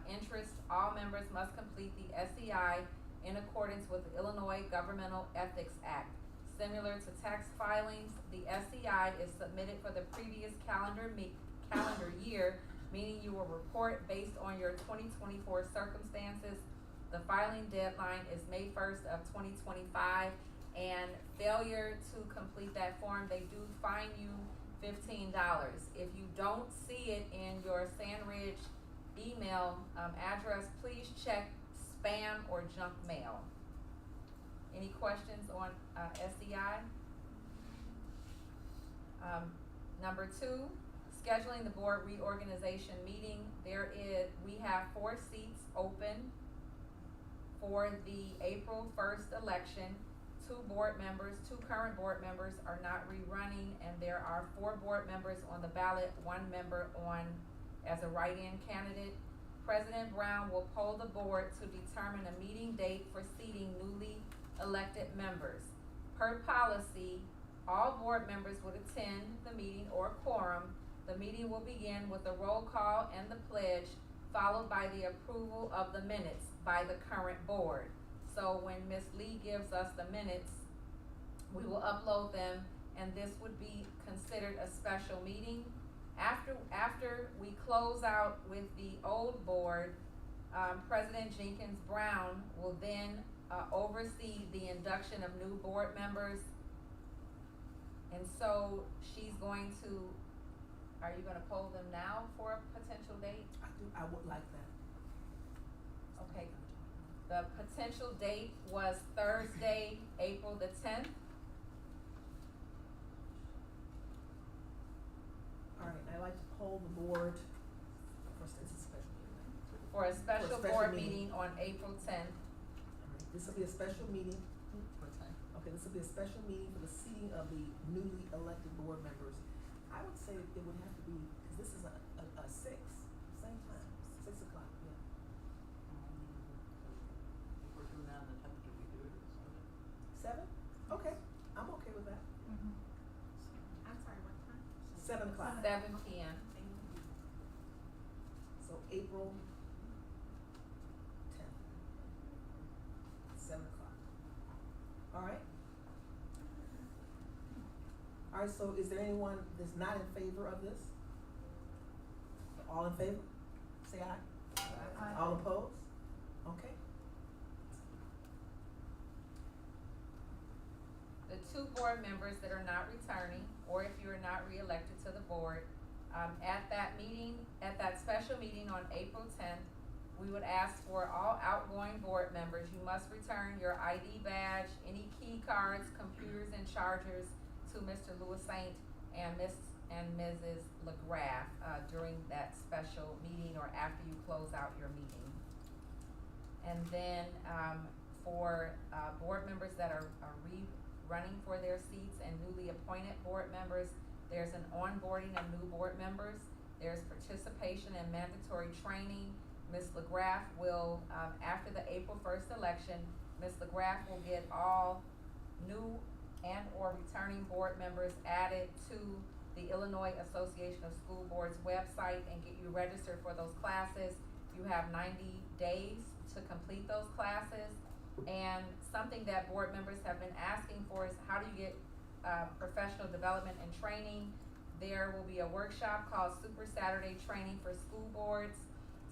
Interest. All members must complete the SEI in accordance with the Illinois Governmental Ethics Act. Similar to tax filings, the SEI is submitted for the previous calendar year, meaning you will report based on your 2024 circumstances. The filing deadline is May 1st of 2025, and failure to complete that form, they do fine you $15. If you don't see it in your Sandridge email address, please check spam or junk mail. Any questions on SEI? Number 2, scheduling the board reorganization meeting. We have 4 seats open for the April 1st election. 2 current board members are not rerunning, and there are 4 board members on the ballot, 1 member on as a write-in candidate. President Brown will poll the board to determine a meeting date for seating newly elected members. Per policy, all board members would attend the meeting or quorum. The meeting will begin with a roll call and the pledge, followed by the approval of the minutes by the current board. So when Ms. Lee gives us the minutes, we will upload them, and this would be considered a special meeting. After we close out with the old board, President Jenkins Brown will then oversee the induction of new board members. And so she's going to, are you gonna poll them now for a potential date? I would like that. Okay, the potential date was Thursday, April the 10th. All right, I'd like to poll the board for a special meeting. For a special special board meeting. meeting on April 10th. All right, this will be a special meeting. What time? Okay, this will be a special meeting for the seating of the newly elected board members. I would say it would have to be, cause this is a 6, same time, 6 o'clock, yeah. If we're doing that on the tenth, do we do it at 7? 7? Okay, I'm okay with that. I'm sorry, what time? 7 o'clock. 7 p.m. So April 10th. 7 o'clock. All right. All right, so is there anyone that's not in favor of this? All in favor? Say aye. Aye. All opposed? Okay. The 2 board members that are not returning, or if you are not reelected to the board, at that special meeting on April 10th, we would ask for all outgoing board members, you must return your ID badge, any key cards, computers and chargers to Mr. Louis Saint and Mrs. LaGraff, during that special meeting or after you close out your meeting. And then, for, board members that are running for their seats and newly appointed board members, there's an onboarding of new board members, there's participation in mandatory training. Ms. LaGraff will, after the April 1st election, Ms. LaGraff will get all new and or returning board members added to the Illinois Association of School Boards website and get you registered for those classes. You have 90 days to complete those classes. And something that board members have been asking for is how do you get professional development and training. There will be a workshop called Super Saturday Training for School Boards.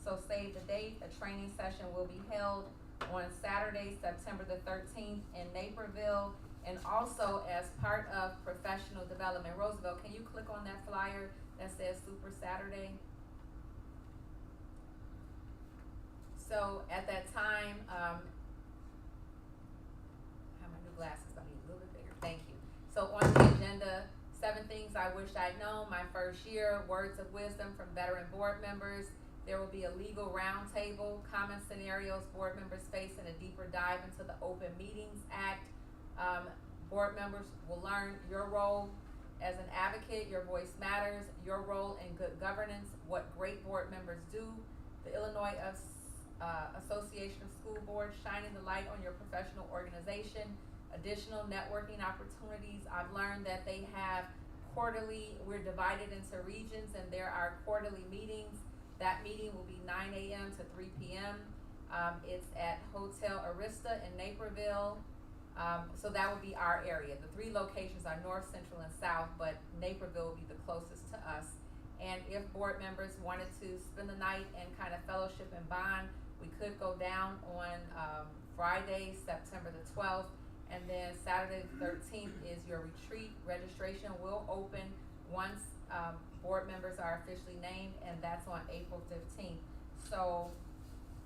So save the date, a training session will be held on Saturday, September the 13th in Naperville. And also as part of professional development, Roosevelt, can you click on that flyer that says Super Saturday? So at that time, I have my new glasses, I need a little bit bigger, thank you. So on the agenda, 7 things I wish I'd known my first year, words of wisdom from veteran board members. There will be a legal roundtable, common scenarios board members face, and a deeper dive into the Open Meetings Act. Board members will learn your role as an advocate, your voice matters, your role in good governance, what great board members do, the Illinois Association of School Boards shining the light on your professional organization, additional networking opportunities. I've learned that they have quarterly, we're divided into regions and there are quarterly meetings. That meeting will be 9 a.m. to 3 p.m. It's at Hotel Arista in Naperville. So that would be our area. The 3 locations are North, Central, and South, but Naperville will be the closest to us. And if board members wanted to spend the night and kind of fellowship and bond, we could go down on Friday, September the 12th, and then Saturday the 13th is your retreat. Registration will open once board members are officially named, and that's on April 15th. So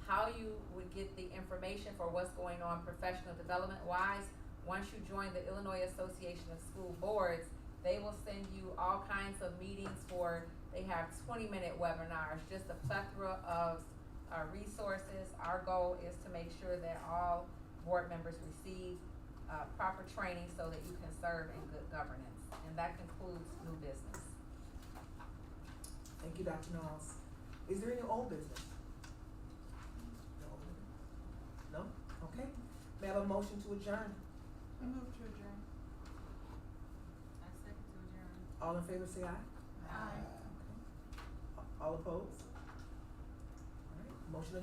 how you would get the information for what's going on professional development wise, once you join the Illinois Association of School Boards, they will send you all kinds of meetings they have 20-minute webinars, just a plethora of resources. Our goal is to make sure that all board members receive proper training so that you can serve in good governance. And that concludes new business. Thank you, Dr. Knowles. Is there any old business? No? Okay. May I have a motion to adjourn? I move to adjourn. I second to adjourn. All in favor say aye. Aye. Okay. All opposed? All right, motion adjourned.